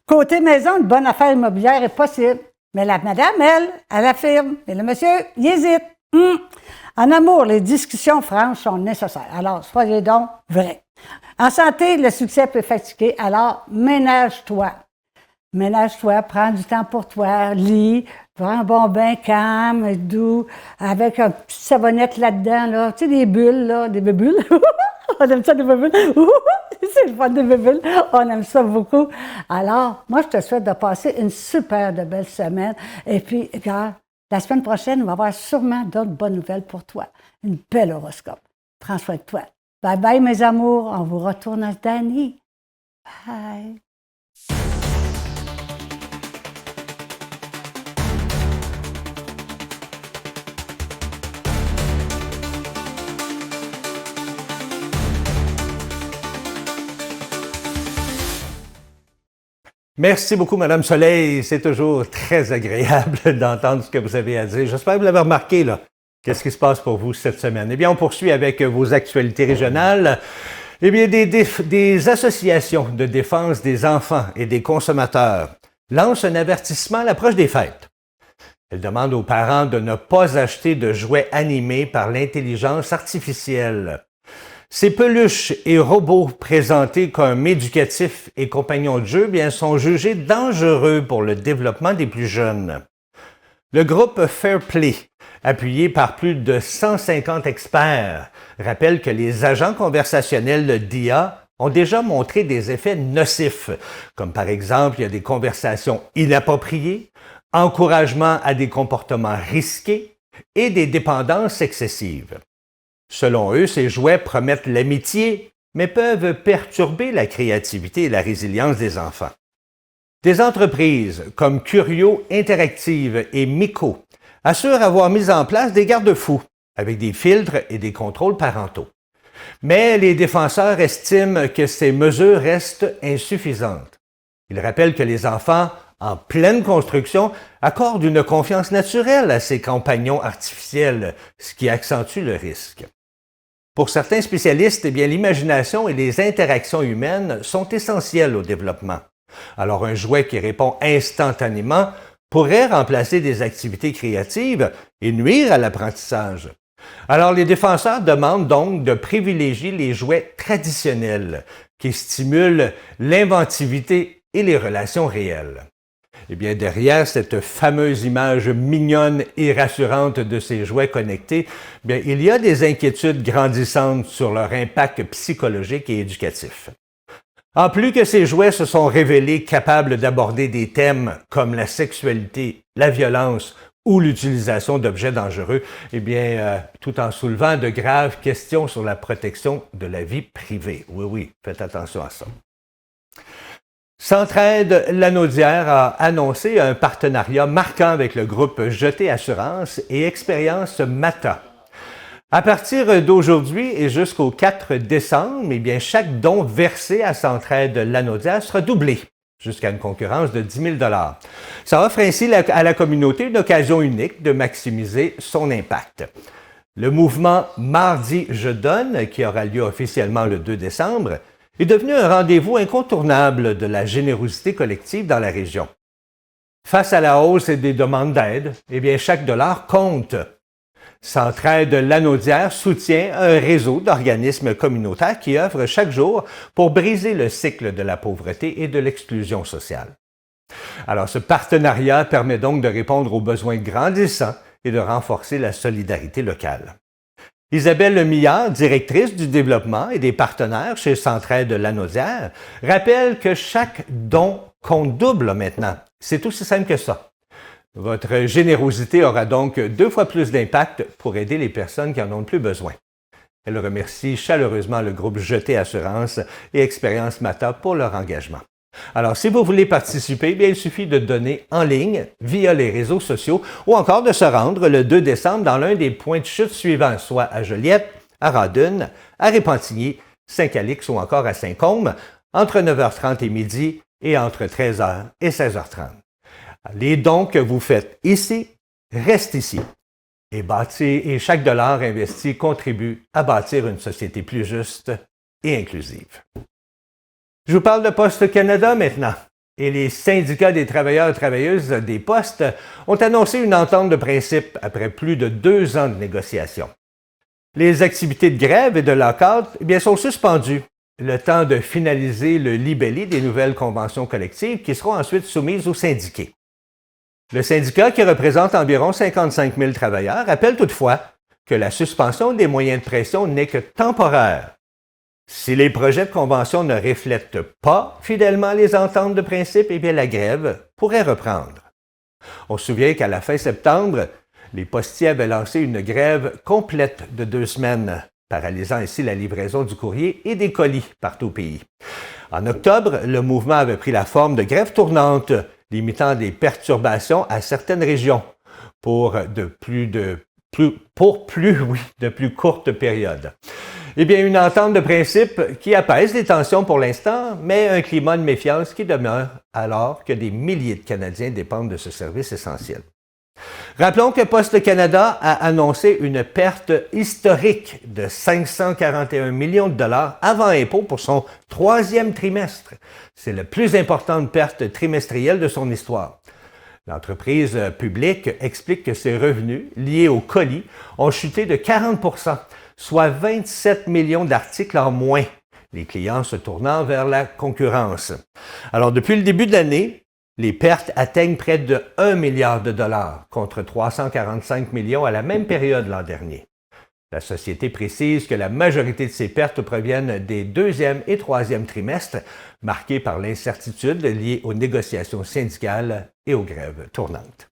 Côté maison, une bonne affaire immobilière est possible. Mais la madame, elle affirme. Et le monsieur, il hésite. En amour, les discussions franches sont nécessaires. Alors, soyez donc vrais. En santé, le succès peut fatiguer. Alors, ménage-toi. Ménage-toi, prends du temps pour toi, lis, prends un bon bain calme, doux, avec un petit savonnette là-dedans, là. Tu sais, des bulles, là, des bulles. On aime ça, des bulles. C'est le fun des bulles. On aime ça beaucoup. Alors, moi, je te souhaite de passer une super de belle semaine. Et puis, regarde, la semaine prochaine, on va avoir sûrement d'autres bonnes nouvelles pour toi. Une belle horoscope. Prends soin de toi. Bye bye, mes amours. On vous retourne à Dani. Bye. Merci beaucoup, Madame Soleil. C'est toujours très agréable d'entendre ce que vous avez à dire. J'espère que vous l'avez remarqué, là. Qu'est-ce qui se passe pour vous cette semaine? Eh bien, on poursuit avec vos actualités régionales. Eh bien, des associations de défense des enfants et des consommateurs lancent un avertissement à l'approche des fêtes. Elles demandent aux parents de ne pas acheter de jouets animés par l'intelligence artificielle. Ces peluches et robots présentés comme éducatifs et compagnons de jeu bien, sont jugés dangereux pour le développement des plus jeunes. Le groupe Fairplay, appuyé par plus de 150 experts, rappelle que les agents conversationnels d'IA ont déjà montré des effets nocifs, comme par exemple il y a des conversations inappropriées, encouragement à des comportements risqués et des dépendances excessives. Selon eux, ces jouets promettent l'amitié, mais peuvent perturber la créativité et la résilience des enfants. Des entreprises comme Curio Interactive et Mico assurent avoir mis en place des garde-fous avec des filtres et des contrôles parentaux. Mais les défenseurs estiment que ces mesures restent insuffisantes. Ils rappellent que les enfants, en pleine construction, accordent une confiance naturelle à ces compagnons artificiels, ce qui accentue le risque. Pour certains spécialistes, eh bien, l'imagination et les interactions humaines sont essentielles au développement. Alors, un jouet qui répond instantanément pourrait remplacer des activités créatives et nuire à l'apprentissage. Alors, les défenseurs demandent donc de privilégier les jouets traditionnels qui stimulent l'inventivité et les relations réelles. Eh bien, derrière cette fameuse image mignonne et rassurante de ces jouets connectés, bien, il y a des inquiétudes grandissantes sur leur impact psychologique et éducatif. En plus que ces jouets se sont révélés capables d'aborder des thèmes comme la sexualité, la violence ou l'utilisation d'objets dangereux, eh bien, tout en soulevant de graves questions sur la protection de la vie privée. Oui, faites attention à ça. Centraide-Lanaudière a annoncé un partenariat marquant avec le groupe Jeté Assurance et Expérience Mata. À partir d'aujourd'hui et jusqu'au 4 décembre, eh bien, chaque don versé à Centraide-Lanaudière sera doublé jusqu'à une concurrence de 10 000 $. Ça offre ainsi à la communauté une occasion unique de maximiser son impact. Le mouvement Mardi Je donne, qui aura lieu officiellement le 2 décembre, est devenu un rendez-vous incontournable de la générosité collective dans la région. Face à la hausse des demandes d'aide, eh bien, chaque dollar compte. Centraide-Lanaudière soutient un réseau d'organismes communautaires qui œuvrent chaque jour pour briser le cycle de la pauvreté et de l'exclusion sociale. Alors, ce partenariat permet donc de répondre aux besoins grandissants et de renforcer la solidarité locale. Isabelle Millard, directrice du développement et des partenaires chez Centraide-Lanaudière, rappelle que chaque don compte double maintenant. C'est aussi simple que ça. Votre générosité aura donc 2 fois plus d'impact pour aider les personnes qui en ont le plus besoin. Elle remercie chaleureusement le groupe Jeté Assurance et Expérience Mata pour leur engagement. Alors, si vous voulez participer, bien, il suffit de donner en ligne via les réseaux sociaux ou encore de se rendre le 2 décembre dans l'un des points de chute suivants, soit à Joliette, à Radune, à Répentigny, Saint-Calix ou encore à Saint-Côme, entre 9h30 et midi et entre 13h et 16h30. Les dons que vous faites ici restent ici. Et chaque dollar investi contribue à bâtir une société plus juste et inclusive. Je vous parle de Poste Canada maintenant. Et les syndicats des travailleurs et travailleuses des postes ont annoncé une entente de principe après plus de 2 ans de négociations. Les activités de grève et de lockout sont suspendues, le temps de finaliser le libellé des nouvelles conventions collectives qui seront ensuite soumises aux syndiqués. Le syndicat, qui représente environ 55 000 travailleurs, rappelle toutefois que la suspension des moyens de pression n'est que temporaire. Si les projets de convention ne reflètent pas fidèlement les ententes de principe, eh bien la grève pourrait reprendre. On se souvient qu'à la fin septembre, les postiers avaient lancé une grève complète de 2 semaines, paralysant ainsi la livraison du courrier et des colis partout au pays. En octobre, le mouvement avait pris la forme de grève tournante, limitant des perturbations à certaines régions pour de plus courtes périodes. Eh bien, une entente de principe qui apaise les tensions pour l'instant, mais un climat de méfiance qui demeure alors que des milliers de Canadiens dépendent de ce service essentiel. Rappelons que Poste Canada a annoncé une perte historique de 541 millions de dollars avant impôt pour son 3e trimestre. C'est la plus importante perte trimestrielle de son histoire. L'entreprise publique explique que ses revenus liés aux colis ont chuté de 40 %, soit 27 millions d'articles en moins, les clients se tournant vers la concurrence. Alors, depuis le début de l'année, les pertes atteignent près de 1 milliard de dollars, contre 345 millions à la même période l'an dernier. La société précise que la majorité de ces pertes proviennent des 2e et 3e trimestres, marqués par l'incertitude liée aux négociations syndicales et aux grèves tournantes.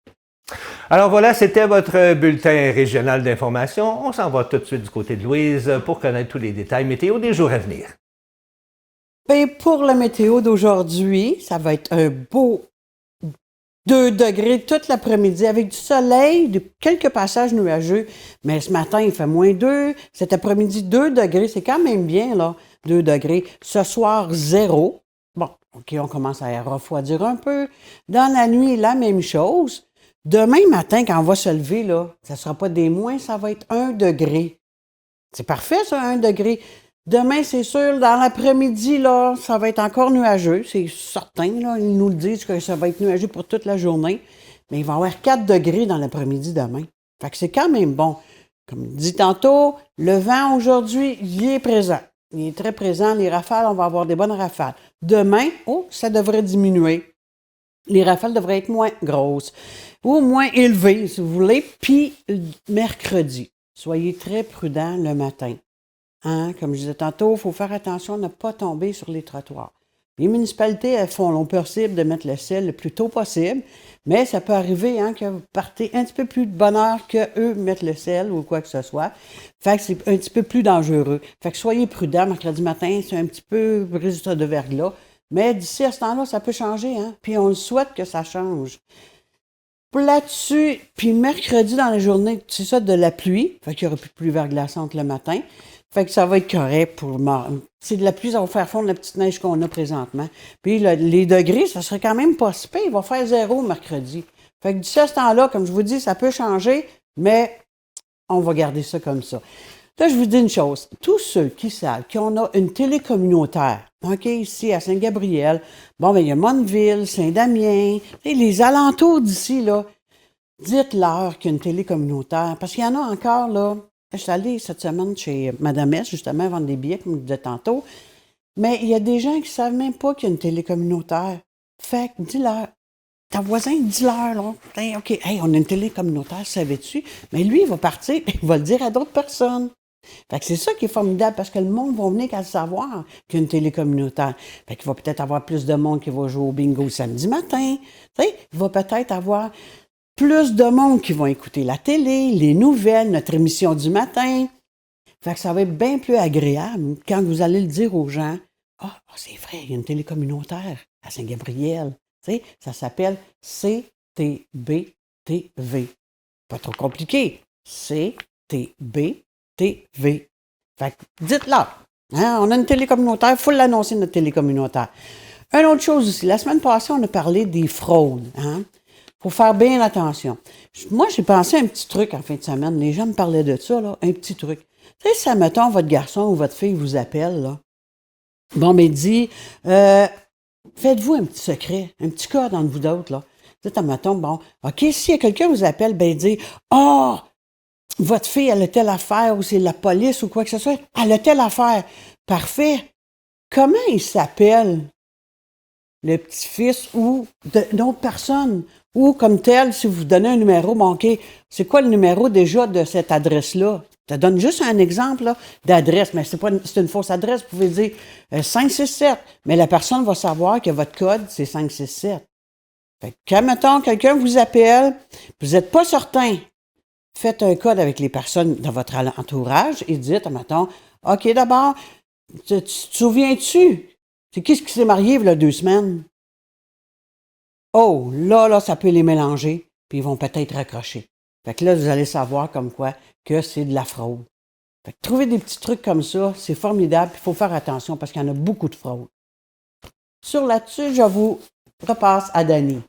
Alors voilà, c'était votre bulletin régional d'information. On s'en va tout de suite du côté de Louise pour connaître tous les détails météo des jours à venir. Bien, pour la météo d'aujourd'hui, ça va être un beau 2 degrés toute l'après-midi avec du soleil, quelques passages nuageux. Mais ce matin, il fait -2. Cet après-midi, 2 degrés. C'est quand même bien, là, 2 degrés. Ce soir, 0. Bon, OK, on commence à refroidir un peu. Dans la nuit, la même chose. Demain matin, quand on va se lever, là, ça ne sera pas des moins, ça va être 1 degré. C'est parfait, ça, 1 degré. Demain, c'est sûr, dans l'après-midi, là, ça va être encore nuageux. C'est certain, là. Ils nous le disent que ça va être nuageux pour toute la journée. Mais il va y avoir 4 degrés dans l'après-midi demain. Fait que c'est quand même bon. Comme dit tantôt, le vent aujourd'hui, il est présent. Il est très présent. Les rafales, on va avoir des bonnes rafales. Demain, ça devrait diminuer. Les rafales devraient être moins grosses ou moins élevées, si vous voulez. Puis, mercredi, soyez très prudents le matin. Hein? Comme je disais tantôt, il faut faire attention à ne pas tomber sur les trottoirs. Les municipalités, elles font le possible de mettre le sel le plus tôt possible, mais ça peut arriver que vous partez un petit peu plus de bonne heure qu'eux mettent le sel ou quoi que ce soit. Fait que c'est un petit peu plus dangereux. Fait que soyez prudents. Mercredi matin, c'est un petit peu résultat de verglas. Mais d'ici à ce temps-là, ça peut changer, hein? Puis on le souhaite que ça change. Là-dessus, puis mercredi dans la journée, c'est ça, de la pluie. Fait qu'il n'y aura plus de pluie verglaçante le matin. Fait que ça va être correct pour... C'est de la pluie, ça va faire fondre la petite neige qu'on a présentement. Puis les degrés, ça serait quand même pas si pire. Il va faire 0 mercredi. Fait que d'ici à ce temps-là, comme je vous dis, ça peut changer, mais on va garder ça comme ça. Là, je vous dis une chose. Tous ceux qui savent qu'on a une télé communautaire, OK, ici à Saint-Gabriel, bon, ben il y a Monneville, Saint-Damien, les alentours d'ici, là, dites-leur qu'il y a une télé communautaire. Parce qu'il y en a encore, là. Je suis allée cette semaine chez Mme S, justement, vendre des billets, comme je disais tantôt. Mais il y a des gens qui ne savent même pas qu'il y a une télé communautaire. Fait que dis-leur. Ta voisin, dis-leur, là. Hey, OK, hey, on a une télé communautaire, savais-tu? Mais lui, il va partir et il va le dire à d'autres personnes. Fait que c'est ça qui est formidable, parce que le monde va venir qu'à le savoir qu'il y a une télé communautaire. Fait qu'il va peut-être avoir plus de monde qui va jouer au bingo samedi matin. T'sais, il va peut-être avoir plus de monde qui vont écouter la télé, les nouvelles, notre émission du matin. Fait que ça va être bien plus agréable quand vous allez le dire aux gens. Ah, c'est vrai, il y a une télé communautaire à Saint-Gabriel. T'sais, ça s'appelle CTB-TV. Pas trop compliqué. CTB-TV. Fait que dites-leur. Hein, on a une télé communautaire, il faut l'annoncer, notre télé communautaire. Une autre chose aussi, la semaine passée, on a parlé des fraudes. Hein? Faut faire bien attention. Moi, j'ai pensé à un petit truc en fin de semaine. Les gens me parlaient de ça, là, un petit truc. Tu sais, si, admettons, votre garçon ou votre fille vous appelle, là. Bon, mais dit, faites-vous un petit secret, un petit code entre vous d'autres, là. Tu sais, admettons, bon, OK, s'il y a quelqu'un qui vous appelle, ben, dit, oh, votre fille, elle a telle affaire, ou c'est la police, ou quoi que ce soit, elle a telle affaire. Parfait. Comment il s'appelle? Le petit-fils ou d'autres personnes? Ou comme tel, si vous donnez un numéro, bon, OK, c'est quoi le numéro déjà de cette adresse-là? Je te donne juste un exemple là, d'adresse, mais c'est une fausse adresse. Vous pouvez dire 567, mais la personne va savoir que votre code, c'est 567. Fait que quand, mettons, quelqu'un vous appelle, vous n'êtes pas certain, faites un code avec les personnes dans votre entourage et dites, mettons, OK, d'abord, tu te souviens-tu? C'est qui s'est marié il y a 2 semaines? Oh, là, ça peut les mélanger, puis ils vont peut-être raccrocher. Fait que là, vous allez savoir comme quoi que c'est de la fraude. Fait que trouver des petits trucs comme ça, c'est formidable, il faut faire attention parce qu'il y en a beaucoup de fraudes. Sur là-dessus, je vous repasse à Dany.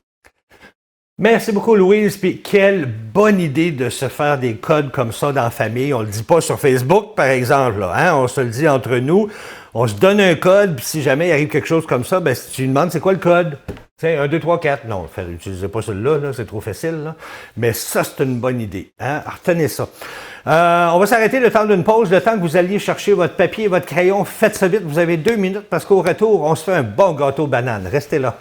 Merci beaucoup, Louise. Puis quelle bonne idée de se faire des codes comme ça dans la famille. On le dit pas sur Facebook, par exemple. Là, hein? On se le dit entre nous. On se donne un code, puis si jamais il arrive quelque chose comme ça, ben si tu lui demandes c'est quoi le code? Tiens, 1, 2, 3, 4. Non, n'utilisez pas celui-là, là, c'est trop facile. Là. Mais ça, c'est une bonne idée. Hein? Retenez ça. On va s'arrêter le temps d'une pause, le temps que vous alliez chercher votre papier et votre crayon. Faites ça vite, vous avez 2 minutes parce qu'au retour, on se fait un bon gâteau banane. Restez là.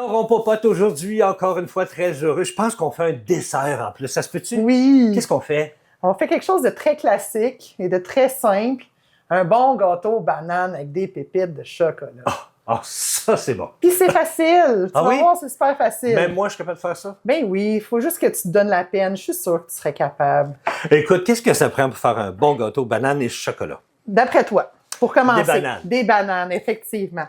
On popote aujourd'hui, encore une fois, très heureux. Je pense qu'on fait un dessert en plus. Ça se peut-tu? Oui. Qu'est-ce qu'on fait? On fait quelque chose de très classique et de très simple. Un bon gâteau banane avec des pépites de chocolat. Ça, c'est bon. Puis c'est facile. Tu vas oui? voir, c'est super facile. Même moi, je suis capable de faire ça? Ben oui, il faut juste que tu te donnes la peine. Je suis sûre que tu serais capable. Écoute, qu'est-ce que ça prend pour faire un bon gâteau banane et chocolat? D'après toi, pour commencer. Des bananes. Des bananes, effectivement.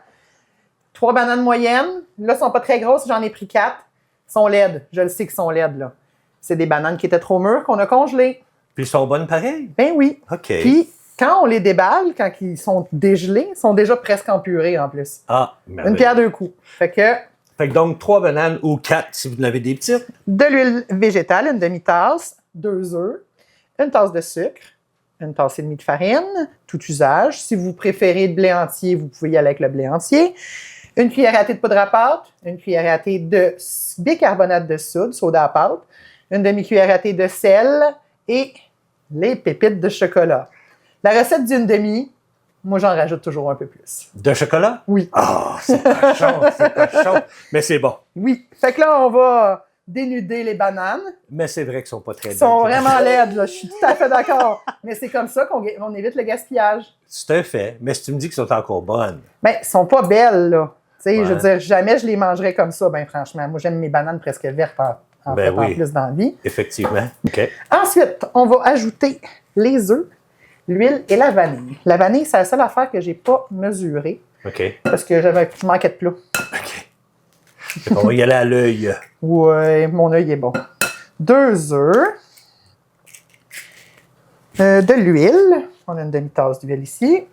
3 bananes moyennes. Là, elles ne sont pas très grosses. J'en ai pris 4. Elles sont laides. Je le sais qu'elles sont laides, là. C'est des bananes qui étaient trop mûres qu'on a congelées. Puis ils sont bonnes pareil? Ben oui. OK. Puis, quand on les déballe, quand ils sont dégelés, ils sont déjà presque en purée, en plus. Une pierre 2 coups. Fait que donc, 3 bananes ou 4 si vous en avez des petites. De l'huile végétale, une demi-tasse, 2 œufs, une tasse de sucre, une tasse et demie de farine, tout usage. Si vous préférez le blé entier, vous pouvez y aller avec le blé entier. Une cuillère à thé de poudre à pâte, une cuillère à thé de bicarbonate de soude, soda à pâte, une demi-cuillère à thé de sel et les pépites de chocolat. La recette d'une demi, moi j'en rajoute toujours un peu plus. De chocolat? Oui. C'est cochon, c'est cochon. Mais c'est bon. Oui. Fait que là, on va dénuder les bananes. Mais c'est vrai qu'ils sont pas très Ils sont belles. vraiment laides, là. Je suis tout à fait d'accord. Mais c'est comme ça qu'on évite le gaspillage. C'est un fait. Mais si tu me dis qu'ils sont encore bonnes. Ben, ils sont pas belles, là. Tu sais, Ouais. je veux dire, jamais je les mangerais comme ça, ben franchement. Moi, j'aime mes bananes presque vertes en Ben oui. plus dans la vie. Effectivement. OK. Ensuite, on va ajouter les œufs, l'huile et la vanille. La vanille, c'est la seule affaire que j'ai pas mesurée OK. parce que je manquais de plat. OK. Fait qu'on va y aller à l'œil. Ouais, mon œil est bon. 2 œufs. De l'huile. On a une demi-tasse d'huile ici.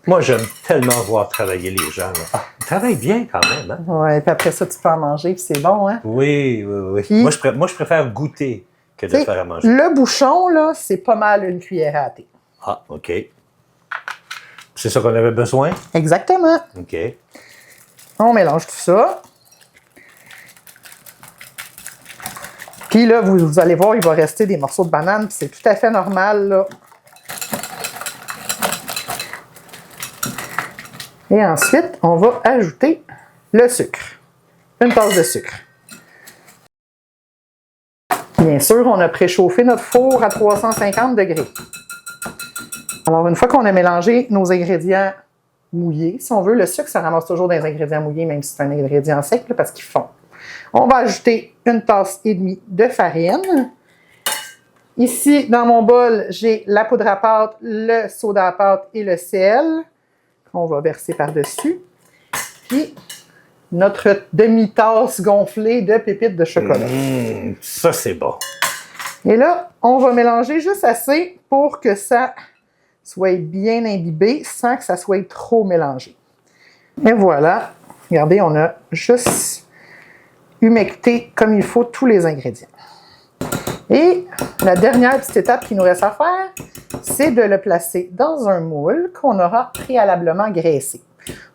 Moi, j'aime tellement voir travailler les gens. Là. Ah, ils travaillent bien quand même. Hein? Ouais, puis après ça, tu peux en manger, puis c'est bon, hein? Oui, oui, oui. Puis- Moi, je préfère goûter que de T'sais, faire à manger. le bouchon, là, c'est pas mal une cuillère à thé. Ah, OK. C'est ça qu'on avait besoin? Exactement. OK. On mélange tout ça. Puis là, vous allez voir, il va rester des morceaux de banane, puis c'est tout à fait normal, là. Et ensuite, on va ajouter le sucre. Une tasse de sucre. Bien sûr, on a préchauffé notre four à 350 degrés. Alors, une fois qu'on a mélangé nos ingrédients mouillés, si on veut, le sucre, ça ramasse toujours des ingrédients mouillés, même si c'est un ingrédient sec, là, parce qu'ils fond. On va ajouter une tasse et demie de farine. Ici, dans mon bol, j'ai la poudre à pâte, le soda à pâte et le sel qu'on va verser par-dessus. Puis, notre demi-tasse gonflée de pépites de chocolat. Ça, c'est bon. Et là, on va mélanger juste assez pour que ça soit bien imbibé sans que ça soit trop mélangé. Et voilà. Regardez, on a juste humecté comme il faut tous les ingrédients. Et la dernière petite étape qu'il nous reste à faire, c'est de le placer dans un moule qu'on aura préalablement graissé.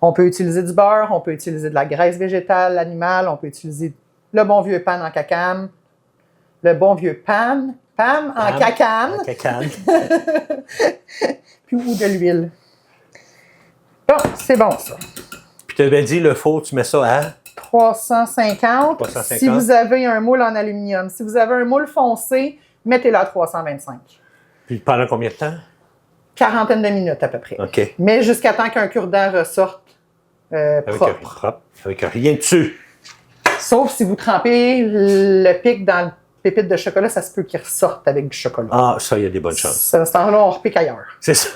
On peut utiliser du beurre, on peut utiliser de la graisse végétale, animale, on peut utiliser le bon vieux pan en cacane, le bon vieux pan en cacane, Cacane. puis ou de l'huile. Bon, c'est bon ça. Puis tu avais dit, le four, tu mets ça à... 350. 350. Si vous avez un moule en aluminium. Si vous avez un moule foncé, mettez-le à 325. Puis pendant combien de temps? Quarantaine de minutes à peu près. OK. Mais jusqu'à temps qu'un cure-dent ressorte propre. Avec rien dessus. Sauf si vous trempez le pic dans le pépite de chocolat, ça se peut qu'il ressorte avec du chocolat. Ah, ça, il y a des bonnes chances. À ce temps-là, on repique ailleurs. C'est ça.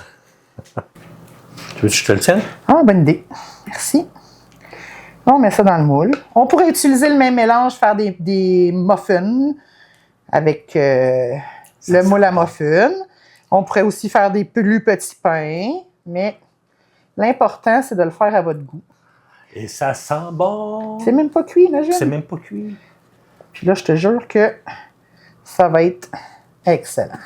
Tu veux que je te le tienne? Ah, bonne idée. Merci. On met ça dans le moule. On pourrait utiliser le même mélange, faire des muffins avec le moule à muffins. On pourrait aussi faire des plus petits pains, mais l'important, c'est de le faire à votre goût. Et ça sent bon. C'est même pas cuit, imagine. C'est même pas cuit. Puis là, je te jure que ça va être excellent.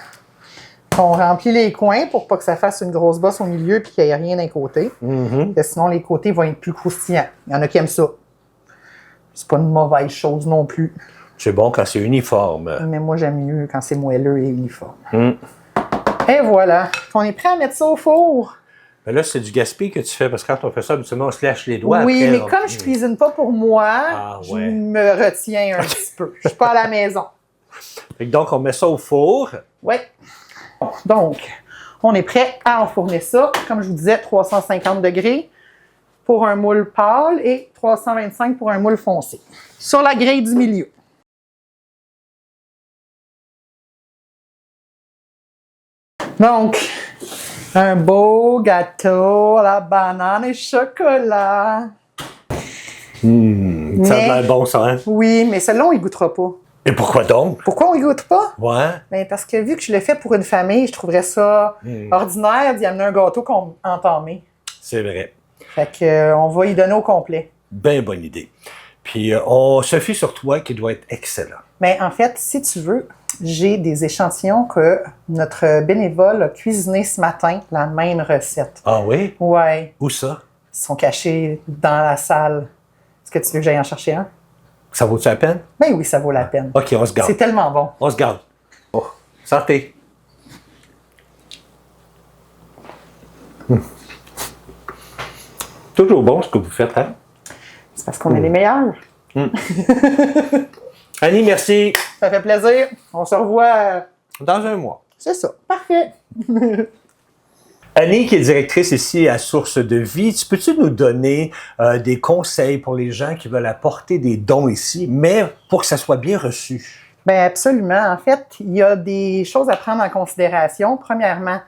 On remplit les coins pour pas que ça fasse une grosse bosse au milieu et qu'il n'y ait rien d'un côté. Parce que sinon, les côtés vont être plus croustillants. Il y en a qui aiment ça. C'est pas une mauvaise chose non plus. C'est bon quand c'est uniforme. Mais moi, j'aime mieux quand c'est moelleux et uniforme. Et voilà. On est prêt à mettre ça au four. Mais là, c'est du gaspillage que tu fais parce que quand on fait ça, habituellement, on se lâche les doigts. Oui, après, mais comme je cuisine pas pour moi, je ouais. me retiens un petit peu. Je suis pas à la maison. Fait que donc, on met ça au four. Oui. Donc, on est prêt à enfourner ça. Comme je vous disais, 350 degrés pour un moule pâle et 325 pour un moule foncé. Sur la grille du milieu. Donc, un beau gâteau à la banane et chocolat. Ça a l'air bon, ça, hein? Oui, mais celui-là, on y goûtera pas. Et pourquoi donc? Pourquoi on y goûte pas? Ouais. Ben, parce que vu que je l'ai fait pour une famille, je trouverais ça ordinaire d'y amener un gâteau entamé. C'est vrai. Fait que, on va y donner au complet. Ben bonne idée. Puis, on se fie sur toi qui doit être excellent. Mais en fait, si tu veux, j'ai des échantillons que notre bénévole a cuisiné ce matin, la même recette. Ah oui? Ouais, Où ça? ils sont cachés dans la salle. Est-ce que tu veux que j'aille en chercher un? Ça vaut-tu la peine? Ben oui, ça vaut la peine. OK, on se garde. C'est tellement bon. On se garde. Oh, santé. Toujours bon ce que vous faites, hein? C'est parce qu'on est les meilleurs. Annie, merci. Ça fait plaisir. On se revoit. Dans un mois. C'est ça. Parfait. Annie, qui est directrice ici à Source de Vie, peux-tu nous donner des conseils pour les gens qui veulent apporter des dons ici, mais pour que ça soit bien reçu? Bien, absolument. En fait, il y a des choses à prendre en considération. Premièrement,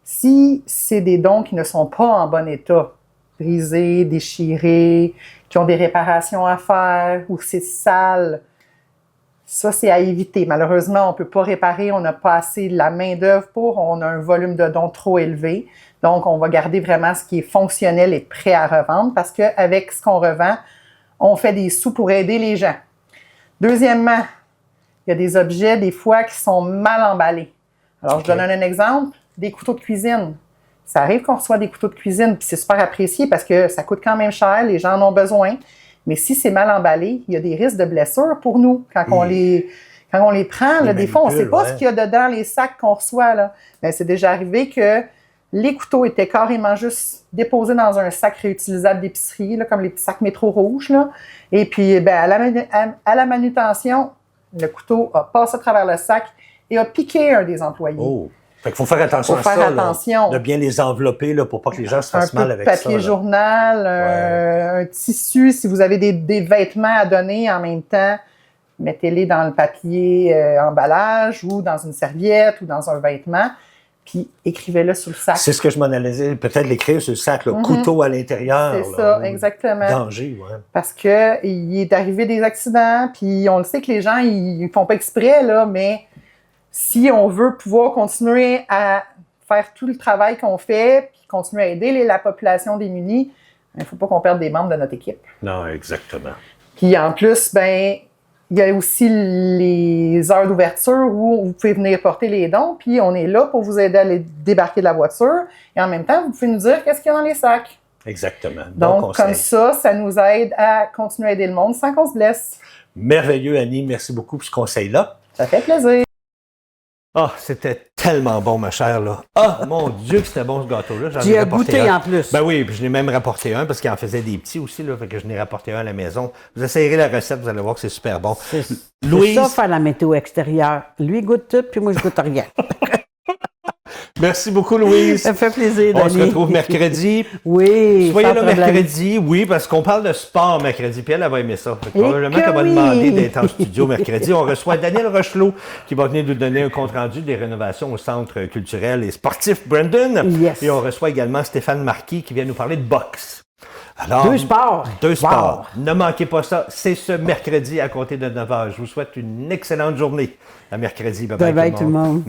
si c'est des dons qui ne sont pas en bon état, brisés, déchirés, qui ont des réparations à faire ou c'est sale, ça, c'est à éviter. Malheureusement, on ne peut pas réparer, on n'a pas assez de la main-d'œuvre pour, on a un volume de dons trop élevé. Donc, on va garder vraiment ce qui est fonctionnel et prêt à revendre parce qu'avec ce qu'on revend, on fait des sous pour aider les gens. Deuxièmement, il y a des objets, des fois, qui sont mal emballés. Alors, je donne un exemple, des couteaux de cuisine. Ça arrive qu'on reçoit des couteaux de cuisine, puis c'est super apprécié parce que ça coûte quand même cher, les gens en ont besoin. Mais si c'est mal emballé, il y a des risques de blessures pour nous quand on les prend. Là, des fois, on ne sait pas ce qu'il y a dedans les sacs qu'on reçoit. Là. Ben, c'est déjà arrivé que les couteaux étaient carrément juste déposés dans un sac réutilisable d'épicerie, là, comme les petits sacs métro rouges. Là. Et puis, ben, à la manutention, le couteau a passé à travers le sac et a piqué un des employés. Oh. Fait qu'il faut faire attention à ça, là, de bien les envelopper là, pour pas que les gens se fassent mal avec ça. Un papier journal, un tissu, si vous avez des vêtements à donner en même temps, mettez-les dans le papier emballage ou dans une serviette ou dans un vêtement, puis écrivez-le sur le sac. C'est ce que je m'en allais dire, peut-être l'écrire sur le sac, le couteau à l'intérieur. C'est ça, exactement. Danger, ouais. Parce que il est arrivé des accidents, puis on le sait que les gens, ils font pas exprès, là, mais si on veut pouvoir continuer à faire tout le travail qu'on fait, puis continuer à aider la population démunie, il ne faut pas qu'on perde des membres de notre équipe. Non, exactement. Puis en plus, ben, il y a aussi les heures d'ouverture où vous pouvez venir porter les dons, puis on est là pour vous aider à les débarquer de la voiture, et en même temps, vous pouvez nous dire qu'est-ce qu'il y a dans les sacs. Exactement. Donc, comme ça nous aide à continuer à aider le monde sans qu'on se blesse. Merveilleux, Annie. Merci beaucoup pour ce conseil-là. Ça fait plaisir. Ah, c'était tellement bon, ma chère, là. Ah, mon Dieu, que c'était bon, ce gâteau-là. Tu as goûté en plus. Ben oui, puis je n'ai même rapporté un, parce qu'il en faisait des petits aussi, là, fait que je n'ai rapporté un à la maison. Vous essayerez la recette, vous allez voir que c'est super bon. Louise... C'est ça, faire la météo extérieure. Lui goûte tout, puis moi, je goûte rien. Merci beaucoup, Louise. Ça fait plaisir, Dani. On se retrouve mercredi. Oui. Soyez là mercredi, oui, parce qu'on parle de sport mercredi, puis elle va aimer ça. Probablement qu'elle va demander d'être en studio mercredi. On reçoit Daniel Rochelot, qui va venir nous donner un compte-rendu des rénovations au Centre culturel et sportif Brandon. Yes. Et on reçoit également Stéphane Marquis, qui vient nous parler de boxe. Alors, deux sports. Deux sports. Ne manquez pas ça. C'est ce mercredi à compter de 9h. Je vous souhaite une excellente journée à mercredi. Bye bye tout le monde.